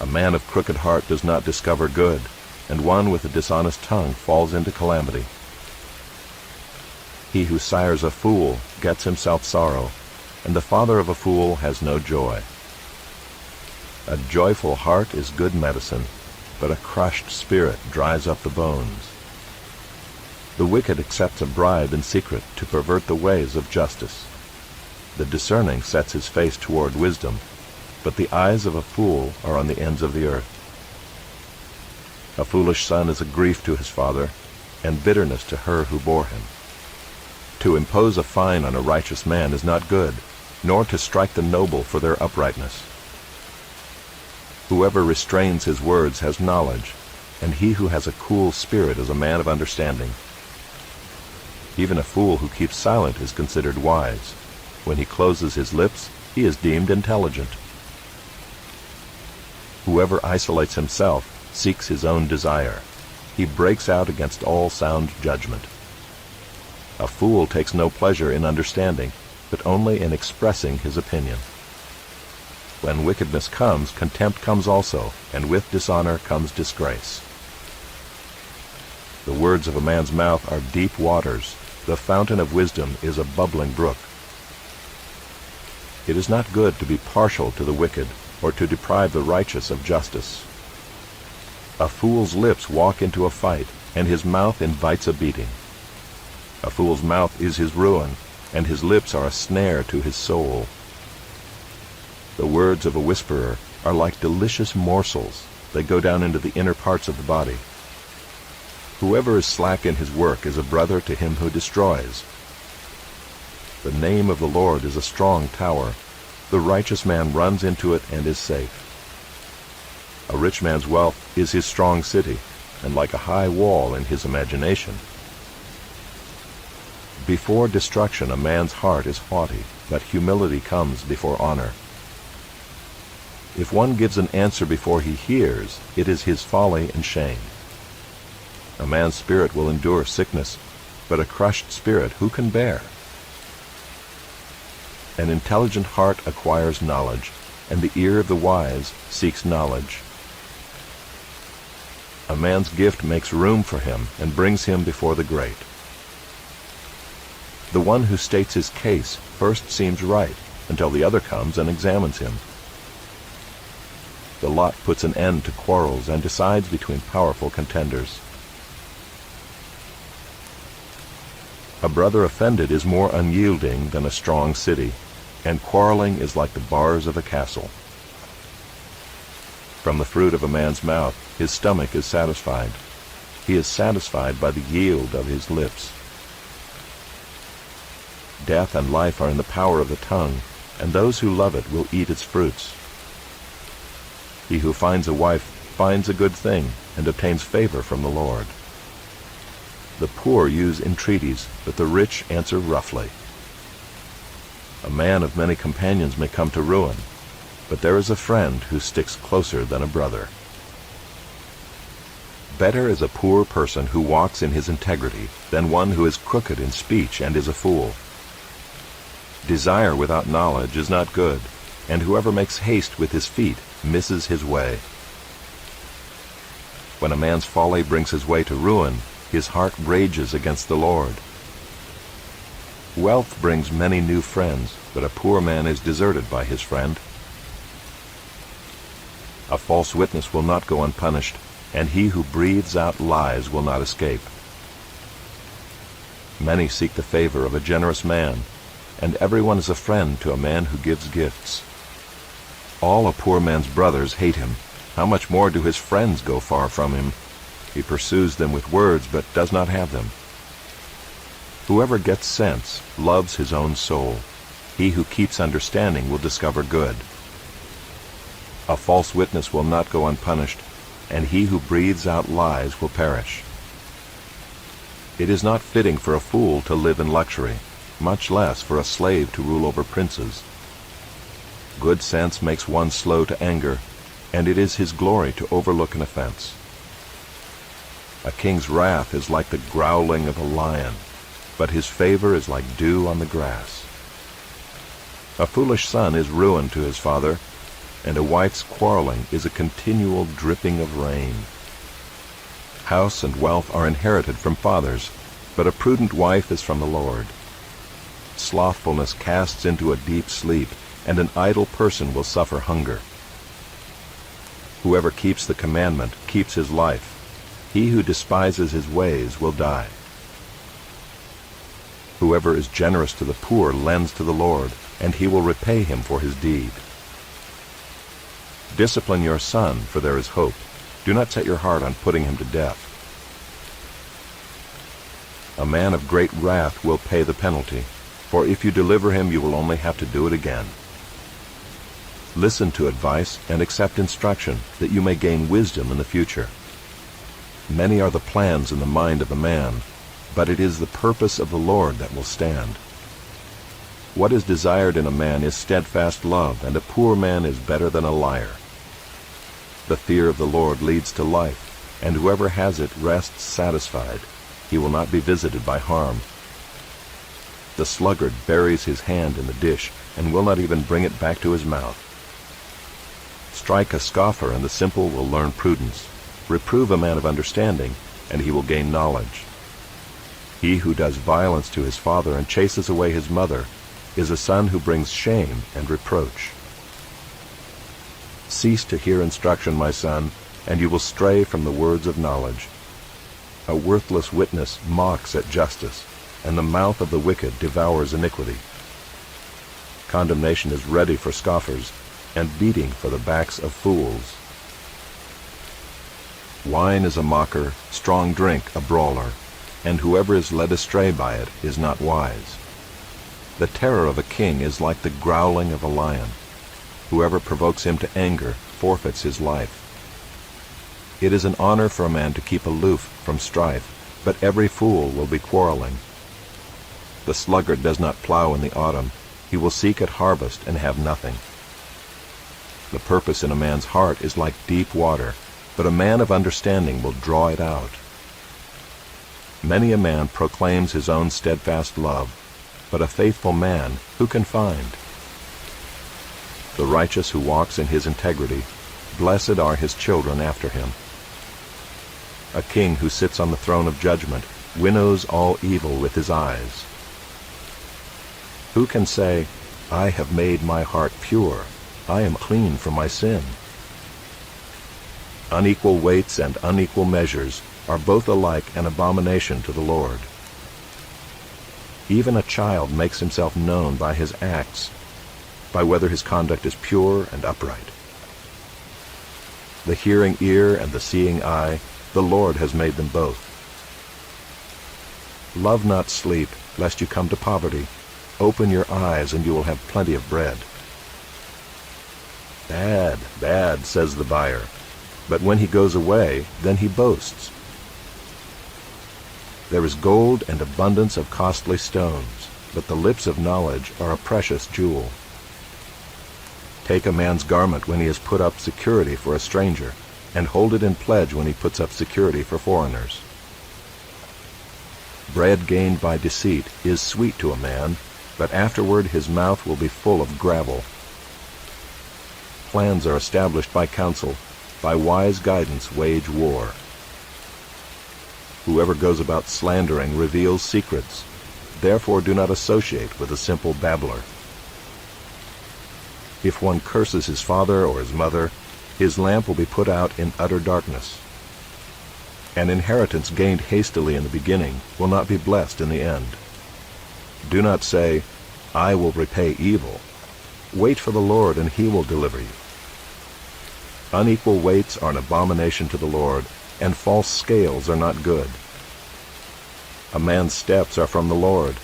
S1: A man of crooked heart does not discover good, and one with a dishonest tongue falls into calamity. He who sires a fool gets himself sorrow, and the father of a fool has no joy. A joyful heart is good medicine, but a crushed spirit dries up the bones. The wicked accepts a bribe in secret to pervert the ways of justice. The discerning sets his face toward wisdom, but the eyes of a fool are on the ends of the earth. A foolish son is a grief to his father, and bitterness to her who bore him. To impose a fine on a righteous man is not good, nor to strike the noble for their uprightness. Whoever restrains his words has knowledge, and he who has a cool spirit is a man of understanding. Even a fool who keeps silent is considered wise. When he closes his lips, he is deemed intelligent. Whoever isolates himself seeks his own desire, He breaks out against all sound judgment. A fool takes no pleasure in understanding, but only in expressing his opinion. When wickedness comes, contempt comes also, and with dishonor comes disgrace. The words of a man's mouth are deep waters. The fountain of wisdom is a bubbling brook. It is not good to be partial to the wicked, or to deprive the righteous of justice. A fool's lips walk into a fight, and his mouth invites a beating. A fool's mouth is his ruin, and his lips are a snare to his soul. The words of a whisperer are like delicious morsels. They go down into the inner parts of the body. Whoever is slack in his work is a brother to him who destroys. The name of the Lord is a strong tower. The righteous man runs into it and is safe. A rich man's wealth is his strong city, and like a high wall in his imagination. Before destruction a man's heart is haughty, but humility comes before honor. If one gives an answer before he hears, it is his folly and shame. A man's spirit will endure sickness, but a crushed spirit who can bear? An intelligent heart acquires knowledge, and the ear of the wise seeks knowledge. A man's gift makes room for him and brings him before the great. The one who states his case first seems right, until the other comes and examines him. The lot puts an end to quarrels and decides between powerful contenders. A brother offended is more unyielding than a strong city, and quarreling is like the bars of a castle. From the fruit of a man's mouth his stomach is satisfied. He is satisfied by the yield of his lips. Death and life are in the power of the tongue, and those who love it will eat its fruits. He who finds a wife finds a good thing, and obtains favor from the Lord. The poor use entreaties, but the rich answer roughly. A man of many companions may come to ruin, but there is a friend who sticks closer than a brother. Better is a poor person who walks in his integrity than one who is crooked in speech and is a fool. Desire without knowledge is not good, and whoever makes haste with his feet misses his way. When a man's folly brings his way to ruin, his heart rages against the Lord. Wealth brings many new friends, but a poor man is deserted by his friend. A false witness will not go unpunished, and he who breathes out lies will not escape. Many seek the favor of a generous man, and everyone is a friend to a man who gives gifts. All a poor man's brothers hate him. How much more do his friends go far from him? He pursues them with words, but does not have them. Whoever gets sense loves his own soul. He who keeps understanding will discover good. A false witness will not go unpunished, and he who breathes out lies will perish. It is not fitting for a fool to live in luxury, much less for a slave to rule over princes. Good sense makes one slow to anger, and it is his glory to overlook an offense. A king's wrath is like the growling of a lion, but his favor is like dew on the grass. A foolish son is ruin to his father, and a wife's quarreling is a continual dripping of rain. House and wealth are inherited from fathers, but a prudent wife is from the Lord. Slothfulness casts into a deep sleep, and an idle person will suffer hunger. Whoever keeps the commandment keeps his life. He who despises his ways will die. Whoever is generous to the poor lends to the Lord, and he will repay him for his deed. Discipline your son, for there is hope. Do not set your heart on putting him to death. A man of great wrath will pay the penalty, for if you deliver him you will only have to do it again. Listen to advice and accept instruction, that you may gain wisdom in the future. Many are the plans in the mind of a man, but it is the purpose of the Lord that will stand. What is desired in a man is steadfast love, and a poor man is better than a liar. The fear of the Lord leads to life, and whoever has it rests satisfied. He will not be visited by harm. The sluggard buries his hand in the dish and will not even bring it back to his mouth. Strike a scoffer, and the simple will learn prudence. Reprove a man of understanding, and he will gain knowledge. He who does violence to his father and chases away his mother is a son who brings shame and reproach. Cease to hear instruction, my son, and you will stray from the words of knowledge. A worthless witness mocks at justice, and the mouth of the wicked devours iniquity. Condemnation is ready for scoffers, and beating for the backs of fools. Wine is a mocker, strong drink a brawler, and whoever is led astray by it is not wise. The terror of a king is like the growling of a lion. Whoever provokes him to anger forfeits his life. It is an honor for a man to keep aloof from strife, but every fool will be quarreling. The sluggard does not plow in the autumn. He will seek at harvest and have nothing. The purpose in a man's heart is like deep water, but a man of understanding will draw it out. Many a man proclaims his own steadfast love, but a faithful man who can find? The righteous who walks in his integrity, blessed are his children after him. A king who sits on the throne of judgment winnows all evil with his eyes. Who can say, I have made my heart pure, I am clean from my sin? Unequal weights and unequal measures are both alike an abomination to the Lord. Even a child makes himself known by his acts, by whether his conduct is pure and upright. The hearing ear and the seeing eye, the Lord has made them both. Love not sleep, lest you come to poverty. Open your eyes, and you will have plenty of bread. Bad, bad, says the buyer, but when he goes away, then he boasts. There is gold and abundance of costly stones, but the lips of knowledge are a precious jewel. Take a man's garment when he has put up security for a stranger, and hold it in pledge when he puts up security for foreigners. Bread gained by deceit is sweet to a man, but afterward his mouth will be full of gravel. Plans are established by counsel, by wise guidance wage war. Whoever goes about slandering reveals secrets. Therefore do not associate with a simple babbler. If one curses his father or his mother, his lamp will be put out in utter darkness. An inheritance gained hastily in the beginning will not be blessed in the end. Do not say, I will repay evil. Wait for the Lord, and he will deliver you. Unequal weights are an abomination to the Lord, and false scales are not good. A man's steps are from the Lord.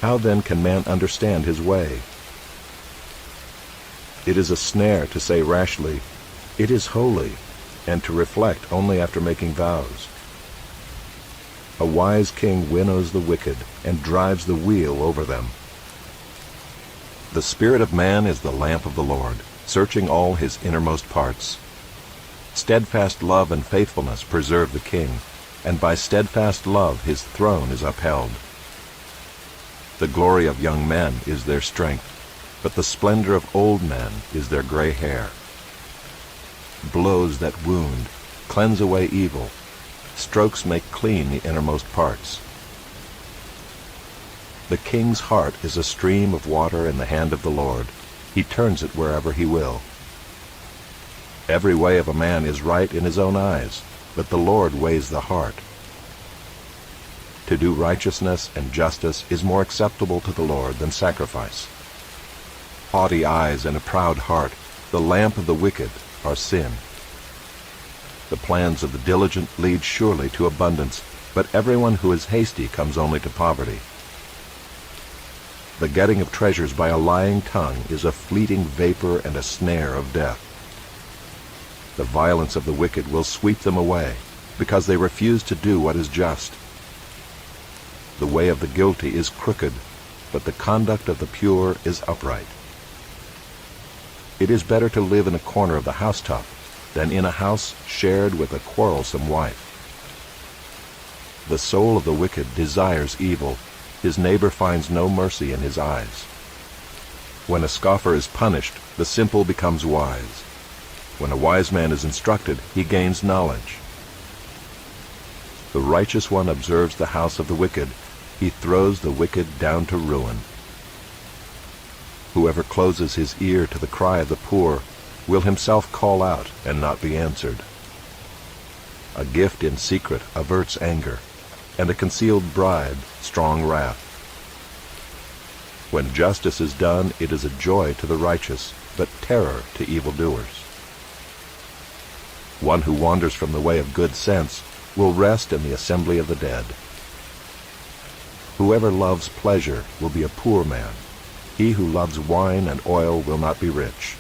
S1: How then can man understand his way? It is a snare to say rashly, It is holy, and to reflect only after making vows. A wise king winnows the wicked, and drives the wheel over them. The spirit of man is the lamp of the Lord, searching all his innermost parts. Steadfast love and faithfulness preserve the king, and by steadfast love his throne is upheld. The glory of young men is their strength, but the splendor of old men is their gray hair. Blows that wound cleanse away evil. Strokes make clean the innermost parts. The king's heart is a stream of water in the hand of the Lord. He turns it wherever he will. Every way of a man is right in his own eyes, but the Lord weighs the heart. To do righteousness and justice is more acceptable to the Lord than sacrifice. Haughty eyes and a proud heart, the lamp of the wicked, are sin. The plans of the diligent lead surely to abundance, but everyone who is hasty comes only to poverty. The getting of treasures by a lying tongue is a fleeting vapor and a snare of death. The violence of the wicked will sweep them away, because they refuse to do what is just. The way of the guilty is crooked, but the conduct of the pure is upright. It is better to live in a corner of the housetop than in a house shared with a quarrelsome wife. The soul of the wicked desires evil. His neighbor finds no mercy in his eyes. When a scoffer is punished, the simple becomes wise. When a wise man is instructed, he gains knowledge. The righteous one observes the house of the wicked. He throws the wicked down to ruin. Whoever closes his ear to the cry of the poor will himself call out and not be answered. A gift in secret averts anger, and a concealed bribe strong wrath. When justice is done, it is a joy to the righteous, but terror to evildoers. One who wanders from the way of good sense will rest in the assembly of the dead. Whoever loves pleasure will be a poor man. He who loves wine and oil will not be rich.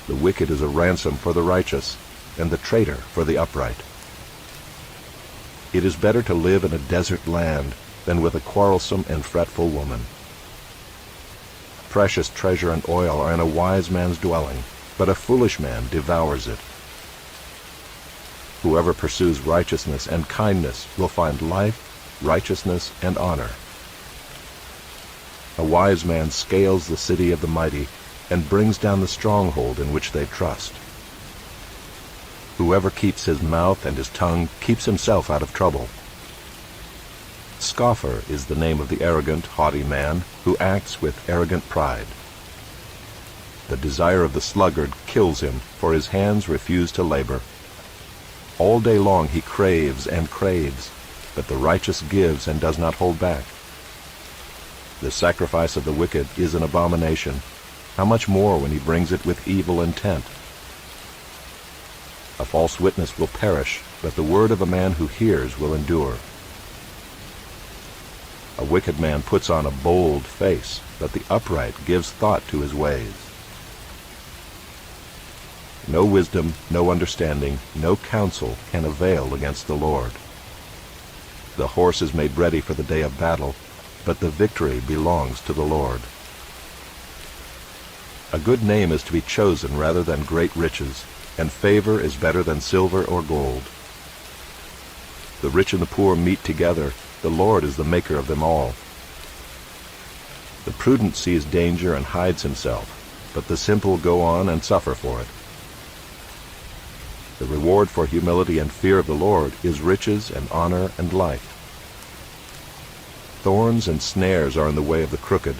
S1: The wicked is a ransom for the righteous, and the traitor for the upright. It is better to live in a desert land than with a quarrelsome and fretful woman. Precious treasure and oil are in a wise man's dwelling, but a foolish man devours it. Whoever pursues righteousness and kindness will find life, righteousness, and honor. A wise man scales the city of the mighty and brings down the stronghold in which they trust. Whoever keeps his mouth and his tongue keeps himself out of trouble. Scoffer is the name of the arrogant, haughty man who acts with arrogant pride. The desire of the sluggard kills him, for his hands refuse to labor. All day long he craves and craves, but the righteous gives and does not hold back. The sacrifice of the wicked is an abomination. How much more when he brings it with evil intent? A false witness will perish, but the word of a man who hears will endure. A wicked man puts on a bold face, but the upright gives thought to his ways. No wisdom, no understanding, no counsel can avail against the Lord. The horse is made ready for the day of battle, but the victory belongs to the Lord. A good name is to be chosen rather than great riches, and favor is better than silver or gold. The rich and the poor meet together. The Lord is the maker of them all. The prudent sees danger and hides himself, but the simple go on and suffer for it. The reward for humility and fear of the Lord is riches and honor and life. Thorns and snares are in the way of the crooked.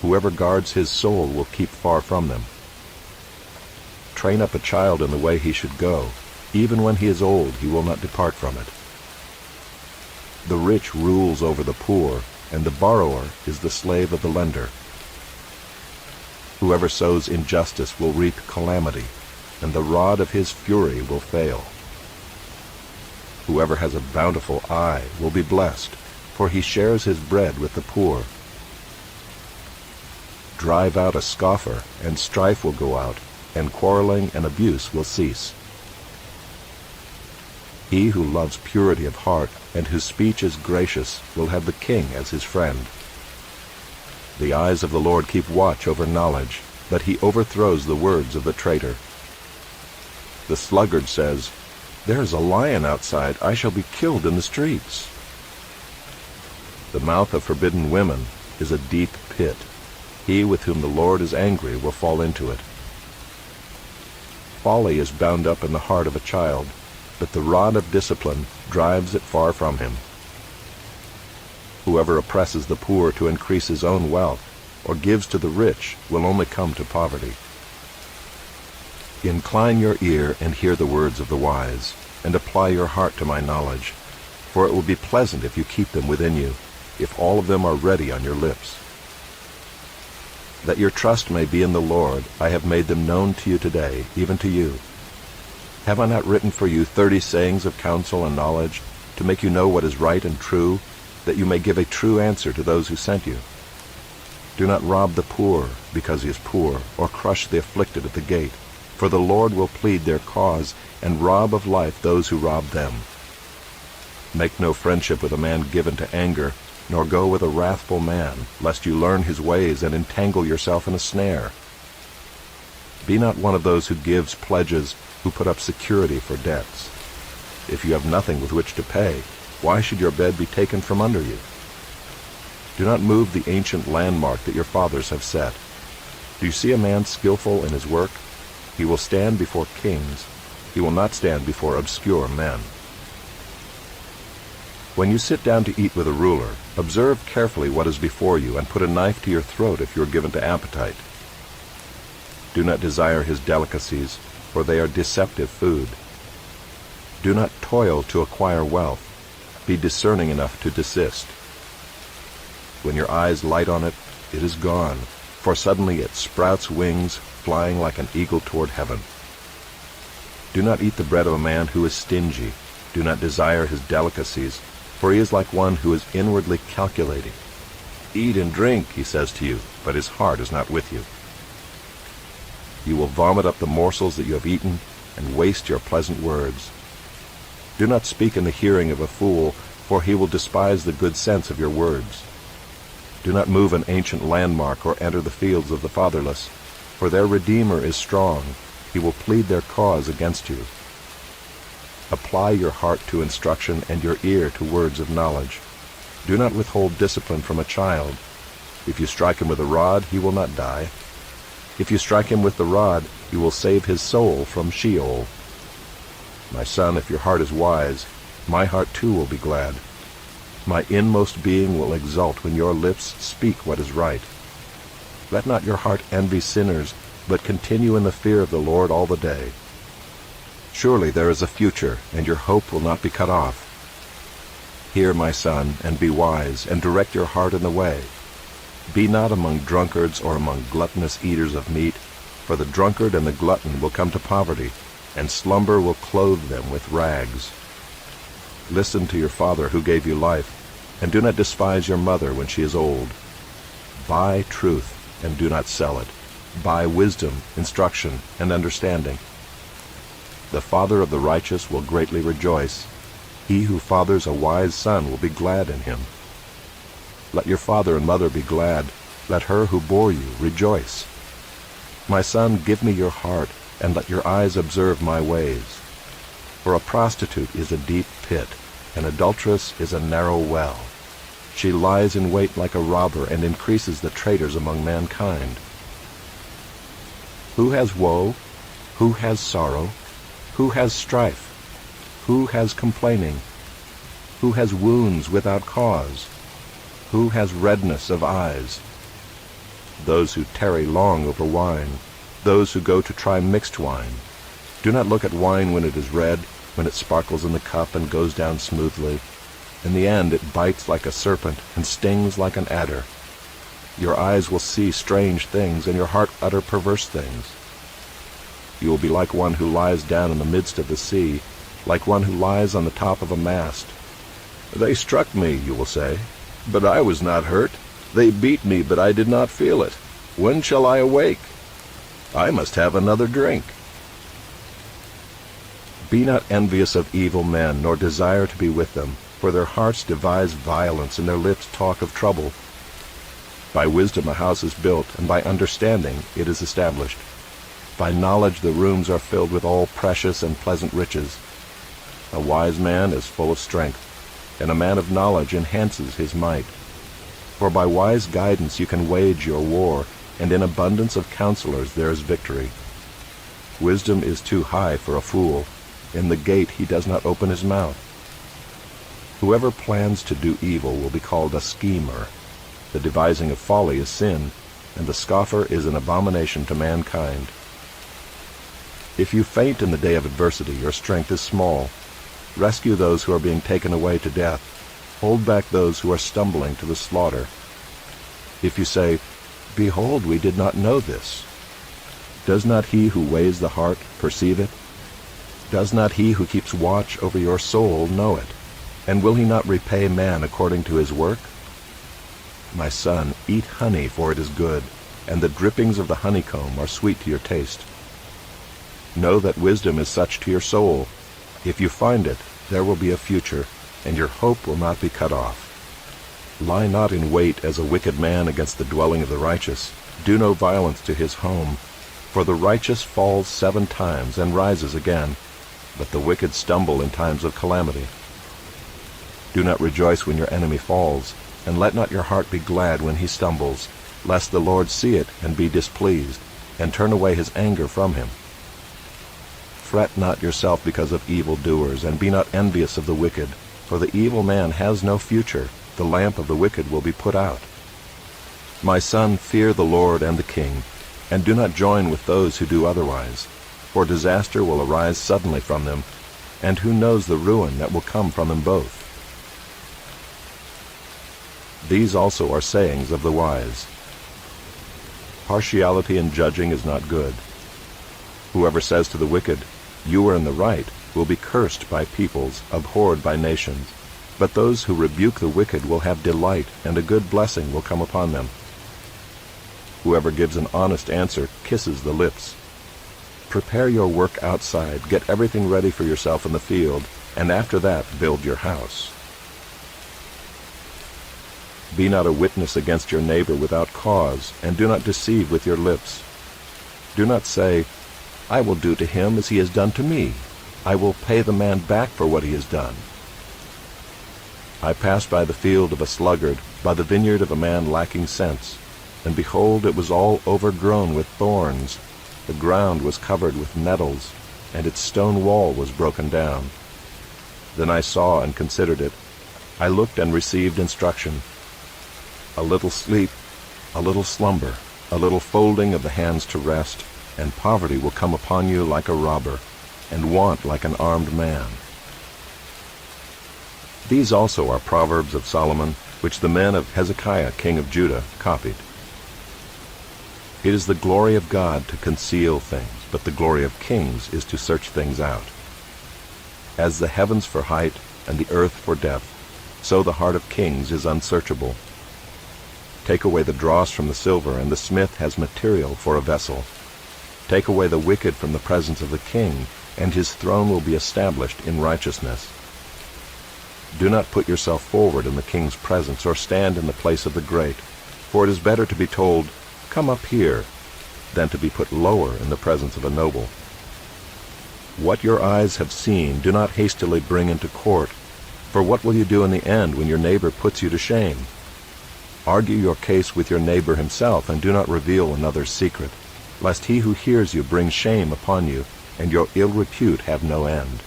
S1: Whoever guards his soul will keep far from them. Train up a child in the way he should go. Even when he is old, he will not depart from it. The rich rules over the poor, and the borrower is the slave of the lender. Whoever sows injustice will reap calamity, and the rod of his fury will fail. Whoever has a bountiful eye will be blessed, for he shares his bread with the poor. Drive out a scoffer, and strife will go out, and quarreling and abuse will cease. He who loves purity of heart and whose speech is gracious will have the king as his friend. The eyes of the Lord keep watch over knowledge, but he overthrows the words of the traitor. The sluggard says, "There is a lion outside, I shall be killed in the streets." The mouth of forbidden women is a deep pit. He with whom the Lord is angry will fall into it. Folly is bound up in the heart of a child, but the rod of discipline drives it far from him. Whoever oppresses the poor to increase his own wealth, or gives to the rich, will only come to poverty. Incline your ear and hear the words of the wise, and apply your heart to my knowledge, for it will be pleasant if you keep them within you, if all of them are ready on your lips. That your trust may be in the Lord, I have made them known to you today, even to you. Have I not written for you 30 sayings of counsel and knowledge, to make you know what is right and true, that you may give a true answer to those who sent you? Do not rob the poor because he is poor, or crush the afflicted at the gate, for the Lord will plead their cause, and rob of life those who rob them. Make no friendship with a man given to anger, nor go with a wrathful man, lest you learn his ways and entangle yourself in a snare. Be not one of those who gives pledges, who put up security for debts. If you have nothing with which to pay, why should your bed be taken from under you? Do not move the ancient landmark that your fathers have set. Do you see a man skillful in his work? He will stand before kings. He will not stand before obscure men. When you sit down to eat with a ruler, observe carefully what is before you, and put a knife to your throat if you are given to appetite. Do not desire his delicacies, for they are deceptive food. Do not toil to acquire wealth. Be discerning enough to desist. When your eyes light on it, it is gone, for suddenly it sprouts wings, flying like an eagle toward heaven. Do not eat the bread of a man who is stingy. Do not desire his delicacies, for he is like one who is inwardly calculating. Eat and drink, he says to you, but his heart is not with you. You will vomit up the morsels that you have eaten, and waste your pleasant words. Do not speak in the hearing of a fool, for he will despise the good sense of your words. Do not move an ancient landmark or enter the fields of the fatherless, for their Redeemer is strong. He will plead their cause against you. Apply your heart to instruction and your ear to words of knowledge. Do not withhold discipline from a child. If you strike him with a rod, he will not die. If you strike him with the rod, you will save his soul from Sheol. My son, if your heart is wise, my heart too will be glad. My inmost being will exult when your lips speak what is right. Let not your heart envy sinners, but continue in the fear of the Lord all the day. Surely there is a future, and your hope will not be cut off. Hear, my son, and be wise, and direct your heart in the way. Be not among drunkards or among gluttonous eaters of meat, for the drunkard and the glutton will come to poverty, and slumber will clothe them with rags. Listen to your father who gave you life, and do not despise your mother when she is old. Buy truth, and do not sell it. Buy wisdom, instruction, and understanding. The father of the righteous will greatly rejoice. He who fathers a wise son will be glad in him. Let your father and mother be glad. Let her who bore you rejoice. My son, give me your heart, and let your eyes observe my ways. For a prostitute is a deep pit, an adulteress is a narrow well. She lies in wait like a robber, and increases the traitors among mankind. Who has woe? Who has sorrow? Who has strife? Who has complaining? Who has wounds without cause? Who has redness of eyes? Those who tarry long over wine, those who go to try mixed wine. Do not look at wine when it is red, when it sparkles in the cup and goes down smoothly. In the end it bites like a serpent and stings like an adder. Your eyes will see strange things, and your heart utter perverse things. You will be like one who lies down in the midst of the sea, like one who lies on the top of a mast. They struck me, you will say, but I was not hurt. They beat me, but I did not feel it. When shall I awake? I must have another drink. Be not envious of evil men, nor desire to be with them, for their hearts devise violence, and their lips talk of trouble. By wisdom a house is built, and by understanding it is established. By knowledge the rooms are filled with all precious and pleasant riches. A wise man is full of strength, and a man of knowledge enhances his might. For by wise guidance you can wage your war, and in abundance of counselors there is victory. Wisdom is too high for a fool. In the gate he does not open his mouth. Whoever plans to do evil will be called a schemer. The devising of folly is sin, and the scoffer is an abomination to mankind. If you faint in the day of adversity, your strength is small. Rescue those who are being taken away to death. Hold back those who are stumbling to the slaughter. If you say, Behold, we did not know this. Does not he who weighs the heart perceive it? Does not he who keeps watch over your soul know it? And will he not repay man according to his work? My son, eat honey, for it is good, and the drippings of the honeycomb are sweet to your taste. Know that wisdom is such to your soul. If you find it, there will be a future, and your hope will not be cut off. Lie not in wait as a wicked man against the dwelling of the righteous. Do no violence to his home. For the righteous falls 7 times and rises again, but the wicked stumble in times of calamity. Do not rejoice when your enemy falls, and let not your heart be glad when he stumbles, lest the Lord see it and be displeased, and turn away his anger from him. Fret not yourself because of evildoers, and be not envious of the wicked, for the evil man has no future, the lamp of the wicked will be put out. My son, fear the Lord and the king, and do not join with those who do otherwise, for disaster will arise suddenly from them, and who knows the ruin that will come from them both. These also are sayings of the wise. Partiality in judging is not good. Whoever says to the wicked, "You are in the right," will be cursed by peoples, abhorred by nations. But those who rebuke the wicked will have delight, and a good blessing will come upon them. Whoever gives an honest answer kisses the lips. Prepare your work outside, get everything ready for yourself in the field, and after that build your house. Be not a witness against your neighbor without cause, and do not deceive with your lips. Do not say, "I will do to him as he has done to me. I will pay the man back for what he has done." I passed by the field of a sluggard, by the vineyard of a man lacking sense, and behold, it was all overgrown with thorns. The ground was covered with nettles, and its stone wall was broken down. Then I saw and considered it. I looked and received instruction. A little sleep, a little slumber, a little folding of the hands to rest, and poverty will come upon you like a robber, and want like an armed man. These also are Proverbs of Solomon, which the men of Hezekiah king of Judah copied. It is the glory of God to conceal things, but the glory of kings is to search things out. As the heavens for height, and the earth for depth, so the heart of kings is unsearchable. Take away the dross from the silver, and the smith has material for a vessel. Take away the wicked from the presence of the king, and his throne will be established in righteousness. Do not put yourself forward in the king's presence, or stand in the place of the great, for it is better to be told, "Come up here," than to be put lower in the presence of a noble. What your eyes have seen, do not hastily bring into court, for what will you do in the end when your neighbor puts you to shame? Argue your case with your neighbor himself, and do not reveal another's secret, lest he who hears you bring shame upon you, and your ill repute have no end.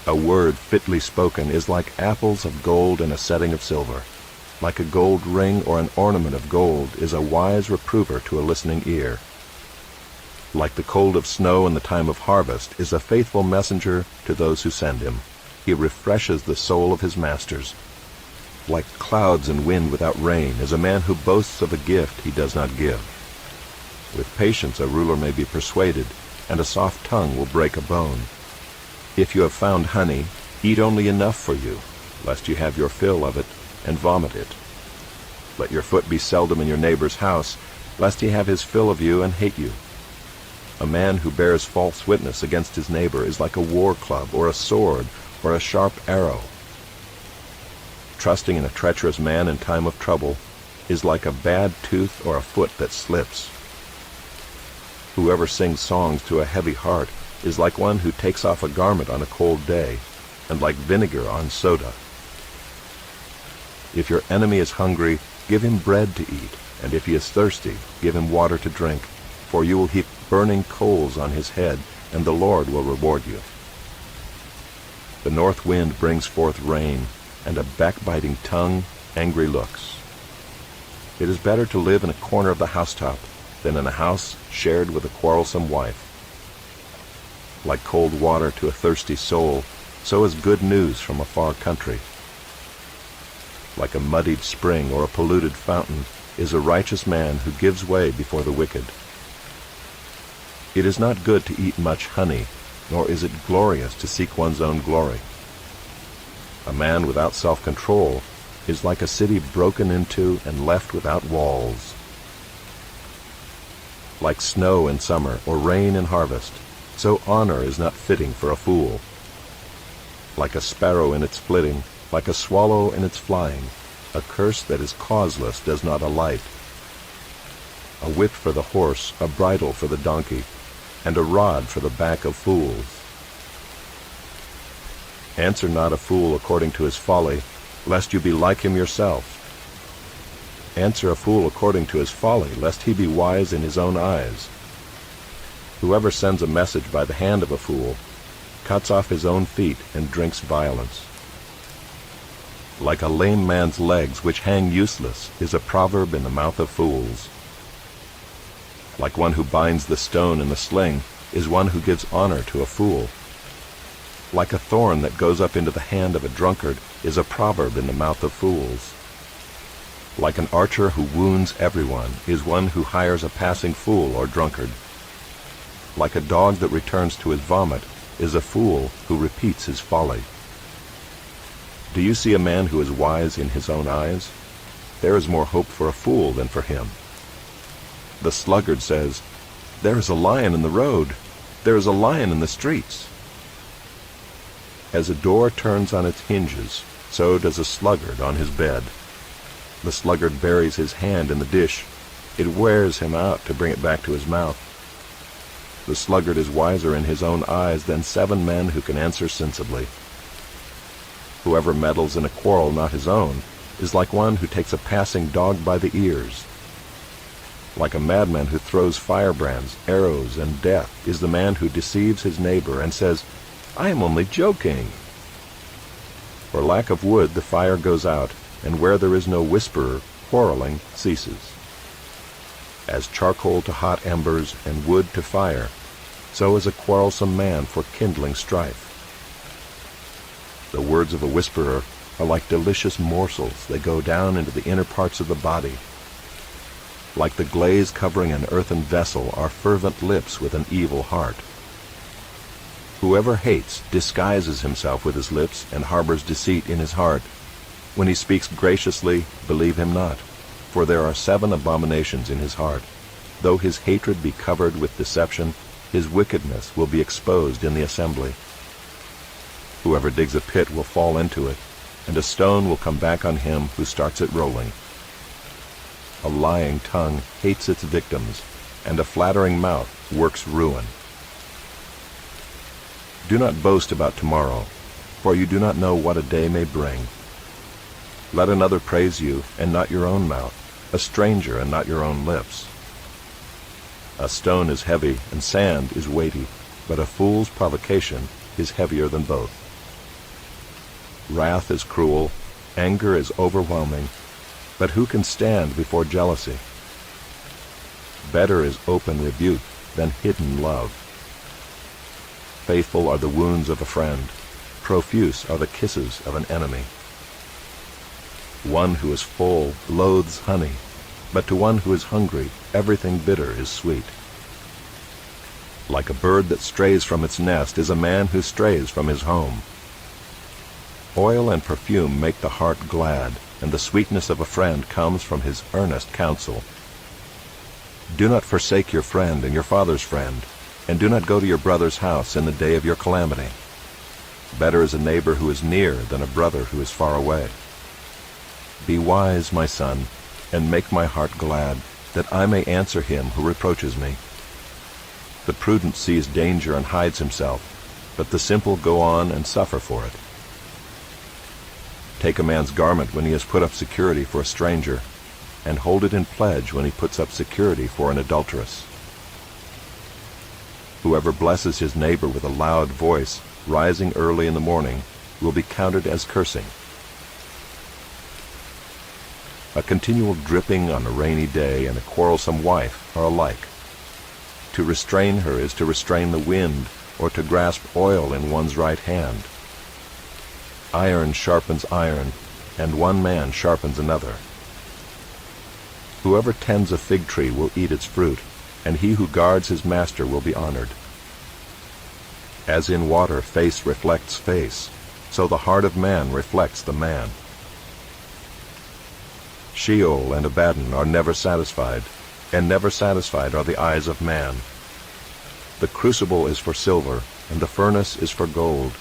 S1: A word fitly spoken is like apples of gold in a setting of silver. Like a gold ring or an ornament of gold is a wise reprover to a listening ear. Like the cold of snow in the time of harvest is a faithful messenger to those who send him. He refreshes the soul of his masters. Like clouds and wind without rain is a man who boasts of a gift he does not give. With patience a ruler may be persuaded, and a soft tongue will break a bone. If you have found honey, eat only enough for you, lest you have your fill of it and vomit it. Let your foot be seldom in your neighbor's house, lest he have his fill of you and hate you. A man who bears false witness against his neighbor is like a war club or a sword or a sharp arrow. Trusting in a treacherous man in time of trouble is like a bad tooth or a foot that slips. Whoever sings songs to a heavy heart is like one who takes off a garment on a cold day, and like vinegar on soda. If your enemy is hungry, give him bread to eat, and if he is thirsty, give him water to drink, for you will heap burning coals on his head, and the Lord will reward you. The north wind brings forth rain, and a backbiting tongue, angry looks. It is better to live in a corner of the housetop than in a house shared with a quarrelsome wife. Like cold water to a thirsty soul, so is good news from a far country. Like a muddied spring or a polluted fountain is a righteous man who gives way before the wicked. It is not good to eat much honey, nor is it glorious to seek one's own glory. A man without self-control is like a city broken into and left without walls. Like snow in summer or rain in harvest, so honor is not fitting for a fool. Like a sparrow in its flitting, like a swallow in its flying, a curse that is causeless does not alight. a whip for the horse, a bridle for the donkey, and a rod for the back of fools. Answer not a fool according to his folly, lest you be like him yourself. Answer a fool according to his folly, lest he be wise in his own eyes. Whoever sends a message by the hand of a fool cuts off his own feet and drinks violence. Like a lame man's legs which hang useless is a proverb in the mouth of fools. Like one who binds the stone in the sling is one who gives honor to a fool. Like a thorn that goes up into the hand of a drunkard is a proverb in the mouth of fools. Like an archer who wounds everyone is one who hires a passing fool or drunkard. Like a dog that returns to his vomit is a fool who repeats his folly. Do you see a man who is wise in his own eyes? There is more hope for a fool than for him. The sluggard says, "There is a lion in the road. There is a lion in the streets." As a door turns on its hinges, so does a sluggard on his bed. The sluggard buries his hand in the dish. It wears him out to bring it back to his mouth. The sluggard is wiser in his own eyes than 7 men who can answer sensibly. Whoever meddles in a quarrel not his own is like one who takes a passing dog by the ears. Like a madman who throws firebrands, arrows, and death is the man who deceives his neighbor and says, "I am only joking." For lack of wood the fire goes out, and where there is no whisperer, quarreling ceases. As charcoal to hot embers and wood to fire, so is a quarrelsome man for kindling strife. The words of a whisperer are like delicious morsels. They go down into the inner parts of the body. Like the glaze covering an earthen vessel are fervent lips with an evil heart. Whoever hates disguises himself with his lips and harbors deceit in his heart. When he speaks graciously, believe him not, for there are 7 abominations in his heart. Though his hatred be covered with deception, his wickedness will be exposed in the assembly. Whoever digs a pit will fall into it, and a stone will come back on him who starts it rolling. A lying tongue hates its victims, and a flattering mouth works ruin. Do not boast about tomorrow, for you do not know what a day may bring. Let another praise you, and not your own mouth, a stranger, and not your own lips. A stone is heavy, and sand is weighty, but a fool's provocation is heavier than both. Wrath is cruel, anger is overwhelming, but who can stand before jealousy? Better is open rebuke than hidden love. Faithful are the wounds of a friend, profuse are the kisses of an enemy. One who is full loathes honey, but to one who is hungry everything bitter is sweet. Like a bird that strays from its nest is a man who strays from his home. Oil and perfume make the heart glad, and the sweetness of a friend comes from his earnest counsel. Do not forsake your friend and your father's friend, and do not go to your brother's house in the day of your calamity. Better is a neighbor who is near than a brother who is far away. Be wise, my son, and make my heart glad, that I may answer him who reproaches me. The prudent sees danger and hides himself, but the simple go on and suffer for it. Take a man's garment when he has put up security for a stranger, and hold it in pledge when he puts up security for an adulteress. Whoever blesses his neighbor with a loud voice, rising early in the morning, will be counted as cursing. A continual dripping on a rainy day and a quarrelsome wife are alike. To restrain her is to restrain the wind, or to grasp oil in one's right hand. Iron sharpens iron, and one man sharpens another. Whoever tends a fig tree will eat its fruit, and he who guards his master will be honored. As in water face reflects face, so the heart of man reflects the man. Sheol and Abaddon are never satisfied, and never satisfied are the eyes of man. The crucible is for silver, and the furnace is for gold,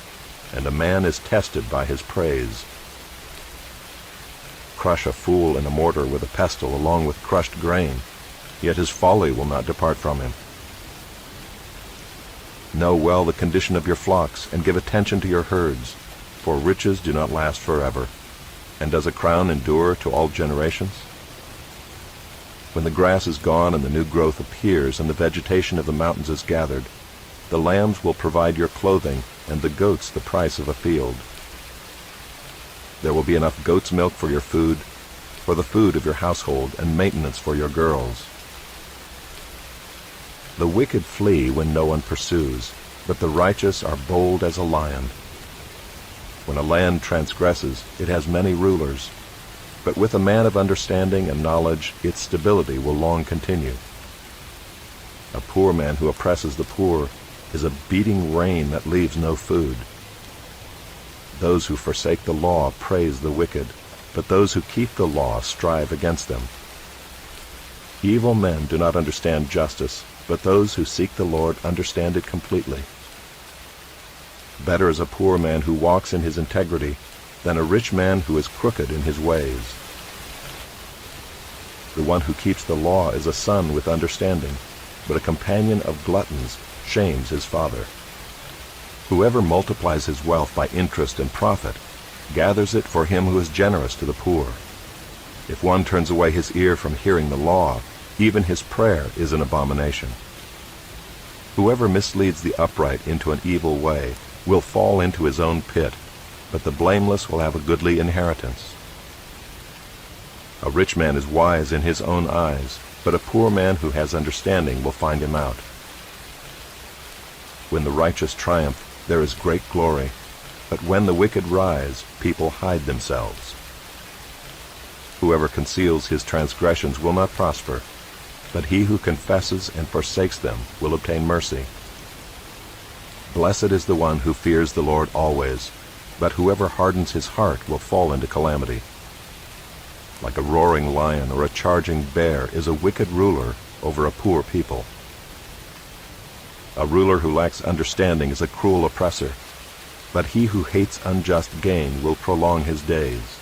S1: and a man is tested by his praise. Crush a fool in a mortar with a pestle along with crushed grain, yet his folly will not depart from him. Know well the condition of your flocks, and give attention to your herds, for riches do not last forever, and does a crown endure to all generations? When the grass is gone and the new growth appears, and the vegetation of the mountains is gathered, the lambs will provide your clothing, and the goats the price of a field. There will be enough goat's milk for your food, for the food of your household, and maintenance for your girls. The wicked flee when no one pursues, but the righteous are bold as a lion. When a land transgresses, it has many rulers, but with a man of understanding and knowledge, its stability will long continue. A poor man who oppresses the poor is a beating rain that leaves no food. Those who forsake the law praise the wicked, but those who keep the law strive against them. Evil men do not understand justice, but those who seek the Lord understand it completely. Better is a poor man who walks in his integrity than a rich man who is crooked in his ways. The one who keeps the law is a son with understanding, but a companion of gluttons shames his father. Whoever multiplies his wealth by interest and profit gathers it for him who is generous to the poor. If one turns away his ear from hearing the law, even his prayer is an abomination. Whoever misleads the upright into an evil way will fall into his own pit, but the blameless will have a goodly inheritance. A rich man is wise in his own eyes, but a poor man who has understanding will find him out. When the righteous triumph, there is great glory, but when the wicked rise, people hide themselves. Whoever conceals his transgressions will not prosper, but he who confesses and forsakes them will obtain mercy. Blessed is the one who fears the Lord always, but whoever hardens his heart will fall into calamity. Like a roaring lion or a charging bear is a wicked ruler over a poor people. A ruler who lacks understanding is a cruel oppressor, but he who hates unjust gain will prolong his days.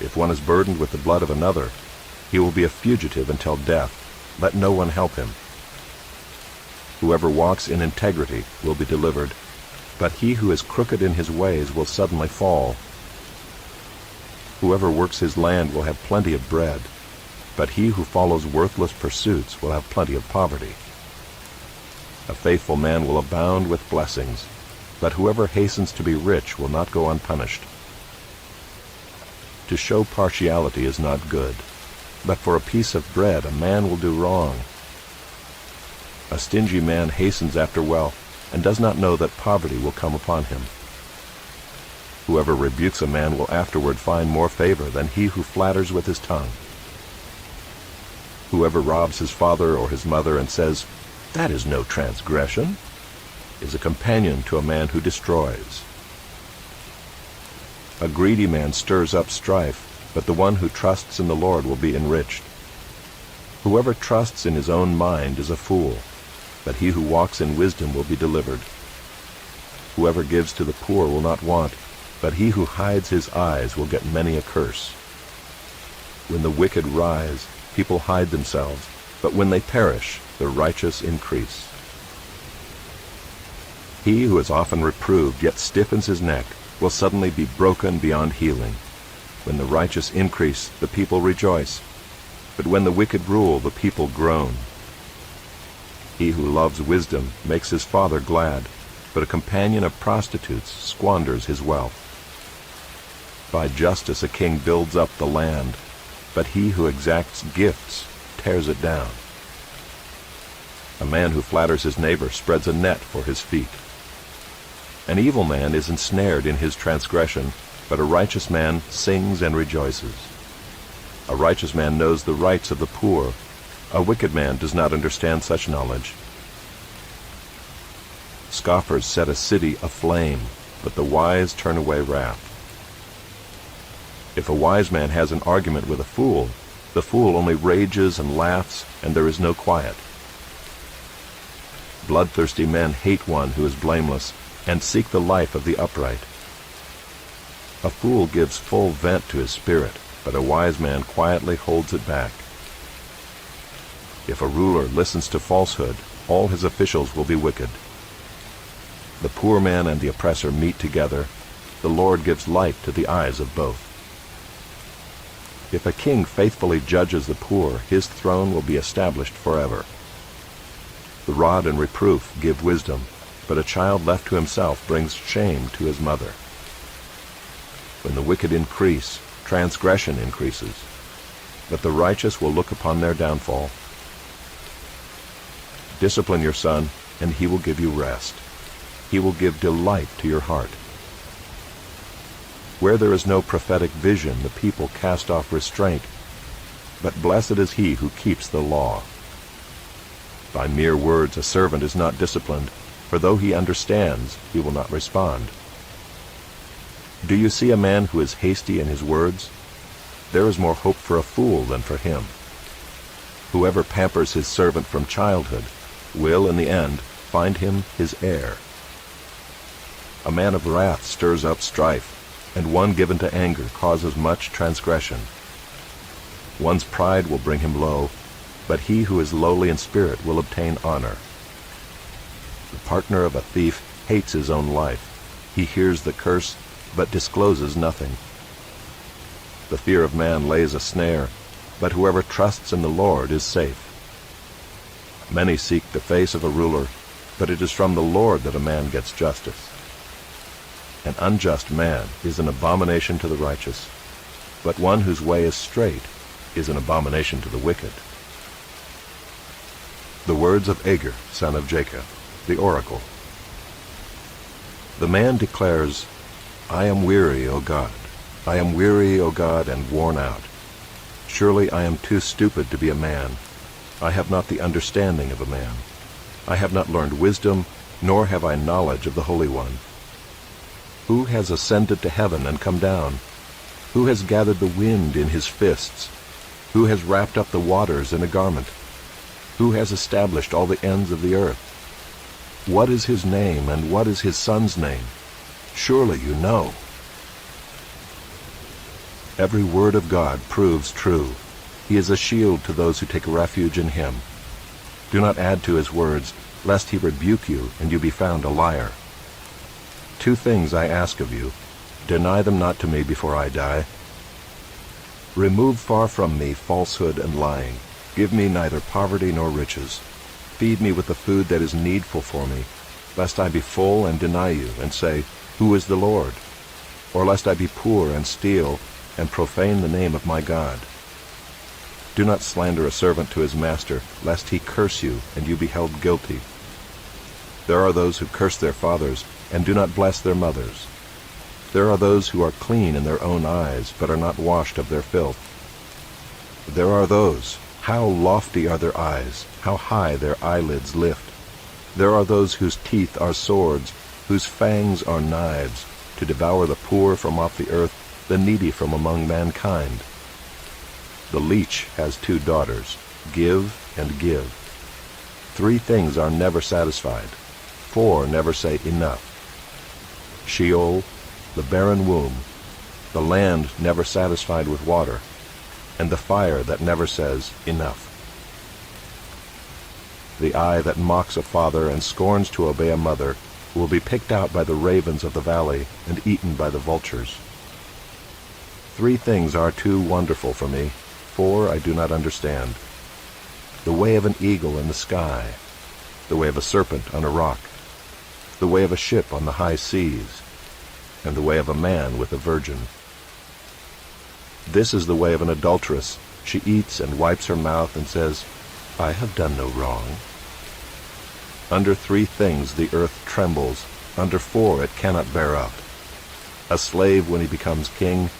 S1: If one is burdened with the blood of another, he will be a fugitive until death. Let no one help him. Whoever walks in integrity will be delivered, but he who is crooked in his ways will suddenly fall. Whoever works his land will have plenty of bread, but he who follows worthless pursuits will have plenty of poverty. A faithful man will abound with blessings, but whoever hastens to be rich will not go unpunished. To show partiality is not good, but for a piece of bread a man will do wrong. A stingy man hastens after wealth, and does not know that poverty will come upon him. Whoever rebukes a man will afterward find more favor than he who flatters with his tongue. Whoever robs his father or his mother and says, "That is no transgression," is a companion to a man who destroys. A greedy man stirs up strife, but the one who trusts in the Lord will be enriched. Whoever trusts in his own mind is a fool, but he who walks in wisdom will be delivered. Whoever gives to the poor will not want, but he who hides his eyes will get many a curse. When the wicked rise, people hide themselves, but when they perish, the righteous increase. He who is often reproved yet stiffens his neck will suddenly be broken beyond healing. When the righteous increase, the people rejoice, but when the wicked rule, the people groan. He who loves wisdom makes his father glad, but a companion of prostitutes squanders his wealth. By justice a king builds up the land, but he who exacts gifts tears it down. A man who flatters his neighbor spreads a net for his feet. An evil man is ensnared in his transgression, but a righteous man sings and rejoices. A righteous man knows the rights of the poor. A wicked man does not understand such knowledge. Scoffers set a city aflame, but the wise turn away wrath. If a wise man has an argument with a fool, the fool only rages and laughs, and there is no quiet. Bloodthirsty men hate one who is blameless, and seek the life of the upright. A fool gives full vent to his spirit, but a wise man quietly holds it back. If a ruler listens to falsehood, all his officials will be wicked. The poor man and the oppressor meet together. The Lord gives light to the eyes of both. If a king faithfully judges the poor, his throne will be established forever. The rod and reproof give wisdom, but a child left to himself brings shame to his mother. When the wicked increase, transgression increases, but the righteous will look upon their downfall. Discipline your son, and he will give you rest. He will give delight to your heart. Where there is no prophetic vision, the people cast off restraint, but blessed is he who keeps the law. By mere words a servant is not disciplined, for though he understands, he will not respond. Do you see a man who is hasty in his words? There is more hope for a fool than for him. Whoever pampers his servant from childhood will, in the end, find him his heir. A man of wrath stirs up strife, and one given to anger causes much transgression. One's pride will bring him low, but he who is lowly in spirit will obtain honor. The partner of a thief hates his own life. He hears the curse, but discloses nothing. The fear of man lays a snare, but whoever trusts in the Lord is safe. Many seek the face of a ruler, but it is from the Lord that a man gets justice. An unjust man is an abomination to the righteous, but one whose way is straight is an abomination to the wicked. The words of Agur, son of Jacob, the oracle. The man declares, I am weary, O God. I am weary, O God, and worn out. Surely I am too stupid to be a man. I have not the understanding of a man. I have not learned wisdom, nor have I knowledge of the Holy One. Who has ascended to heaven and come down? Who has gathered the wind in his fists? Who has wrapped up the waters in a garment? Who has established all the ends of the earth? What is his name, and what is his son's name? Surely you know. Every word of God proves true. He is a shield to those who take refuge in him. Do not add to his words, lest he rebuke you, and you be found a liar. 2 things I ask of you. Deny them not to me before I die. Remove far from me falsehood and lying. Give me neither poverty nor riches. Feed me with the food that is needful for me, lest I be full and deny you, and say, Who is the Lord? Or lest I be poor and steal, and profane the name of my God. Do not slander a servant to his master, lest he curse you, and you be held guilty. There are those who curse their fathers, and do not bless their mothers. There are those who are clean in their own eyes, but are not washed of their filth. There are those, how lofty are their eyes, how high their eyelids lift. There are those whose teeth are swords, whose fangs are knives, to devour the poor from off the earth, the needy from among mankind. The leech has 2 daughters, give and give. 3 things are never satisfied, 4 never say enough. Sheol, the barren womb, the land never satisfied with water, and the fire that never says enough. The eye that mocks a father and scorns to obey a mother will be picked out by the ravens of the valley and eaten by the vultures. 3 things are too wonderful for me, 4 I do not understand. The way of an eagle in the sky, the way of a serpent on a rock, the way of a ship on the high seas, and the way of a man with a virgin. This is the way of an adulteress. She eats and wipes her mouth and says, I have done no wrong. Under 3 things the earth trembles, under 4 it cannot bear up. A slave when he becomes king,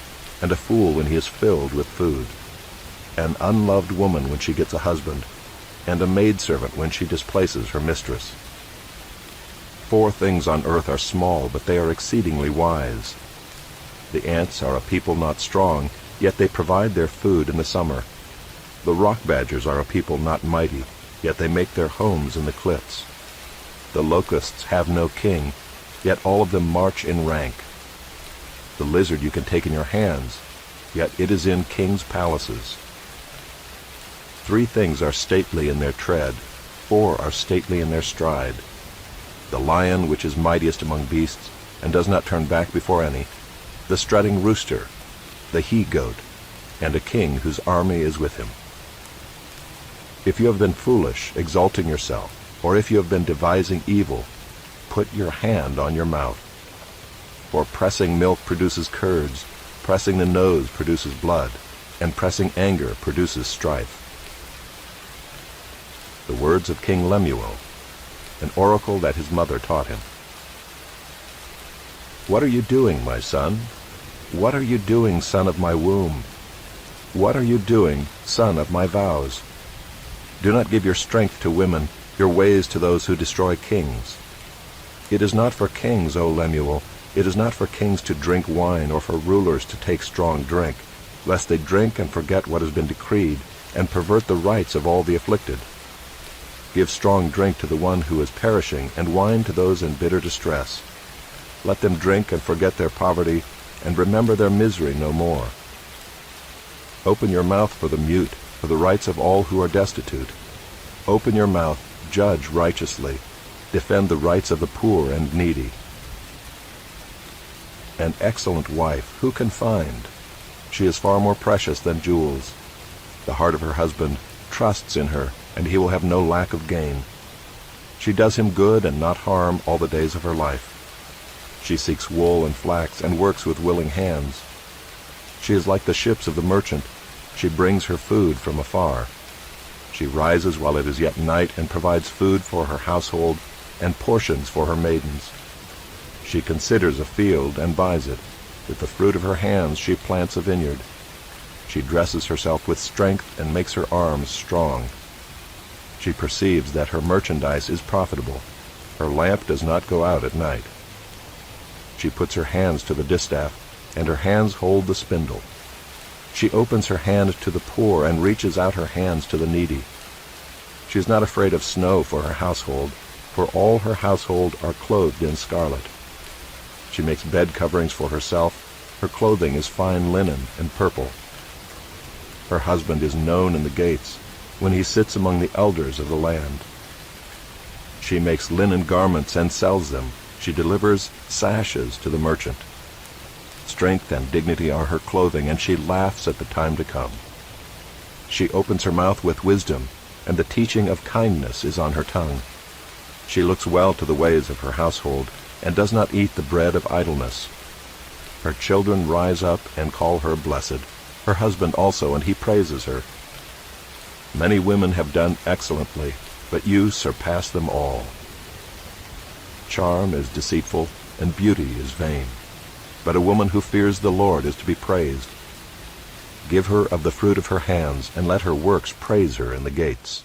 S1: and a fool when he is filled with food. An unloved woman when she gets a husband, and a maidservant when she displaces her mistress. 4 things on earth are small, but they are exceedingly wise. The ants are a people not strong, yet they provide their food in the summer. The rock badgers are a people not mighty, yet they make their homes in the cliffs. The locusts have no king, yet all of them march in rank. The lizard you can take in your hands, yet it is in kings' palaces. 3 things are stately in their tread, 4 are stately in their stride: the lion which is mightiest among beasts, and does not turn back before any, the strutting rooster, the he-goat, and a king whose army is with him. If you have been foolish, exalting yourself, or if you have been devising evil, put your hand on your mouth. For pressing milk produces curds, pressing the nose produces blood, and pressing anger produces strife. The words of King Lemuel, an oracle that his mother taught him. What are you doing, my son? What are you doing, son of my womb? What are you doing, son of my vows? Do not give your strength to women, your ways to those who destroy kings. It is not for kings, O Lemuel, it is not for kings to drink wine, or for rulers to take strong drink, lest they drink and forget what has been decreed, and pervert the rights of all the afflicted. Give strong drink to the one who is perishing, and wine to those in bitter distress. Let them drink and forget their poverty, and remember their misery no more. Open your mouth for the mute, for the rights of all who are destitute. Open your mouth, judge righteously, defend the rights of the poor and needy. An excellent wife who can find? She is far more precious than jewels. The heart of her husband trusts in her, and he will have no lack of gain. She does him good and not harm all the days of her life. She seeks wool and flax, and works with willing hands. She is like the ships of the merchant. She brings her food from afar. She rises while it is yet night, and provides food for her household, and portions for her maidens. She considers a field and buys it. With the fruit of her hands she plants a vineyard. She dresses herself with strength and makes her arms strong. She perceives that her merchandise is profitable. Her lamp does not go out at night. She puts her hands to the distaff, and her hands hold the spindle. She opens her hand to the poor and reaches out her hands to the needy. She is not afraid of snow for her household, for all her household are clothed in scarlet. She makes bed coverings for herself. Her clothing is fine linen and purple. Her husband is known in the gates, when he sits among the elders of the land. She makes linen garments and sells them. She delivers sashes to the merchant. Strength and dignity are her clothing, and she laughs at the time to come. She opens her mouth with wisdom, and the teaching of kindness is on her tongue. She looks well to the ways of her household, and does not eat the bread of idleness. Her children rise up and call her blessed, her husband also, and he praises her. Many women have done excellently, but you surpass them all. Charm is deceitful, and beauty is vain, but a woman who fears the Lord is to be praised. Give her of the fruit of her hands, and let her works praise her in the gates.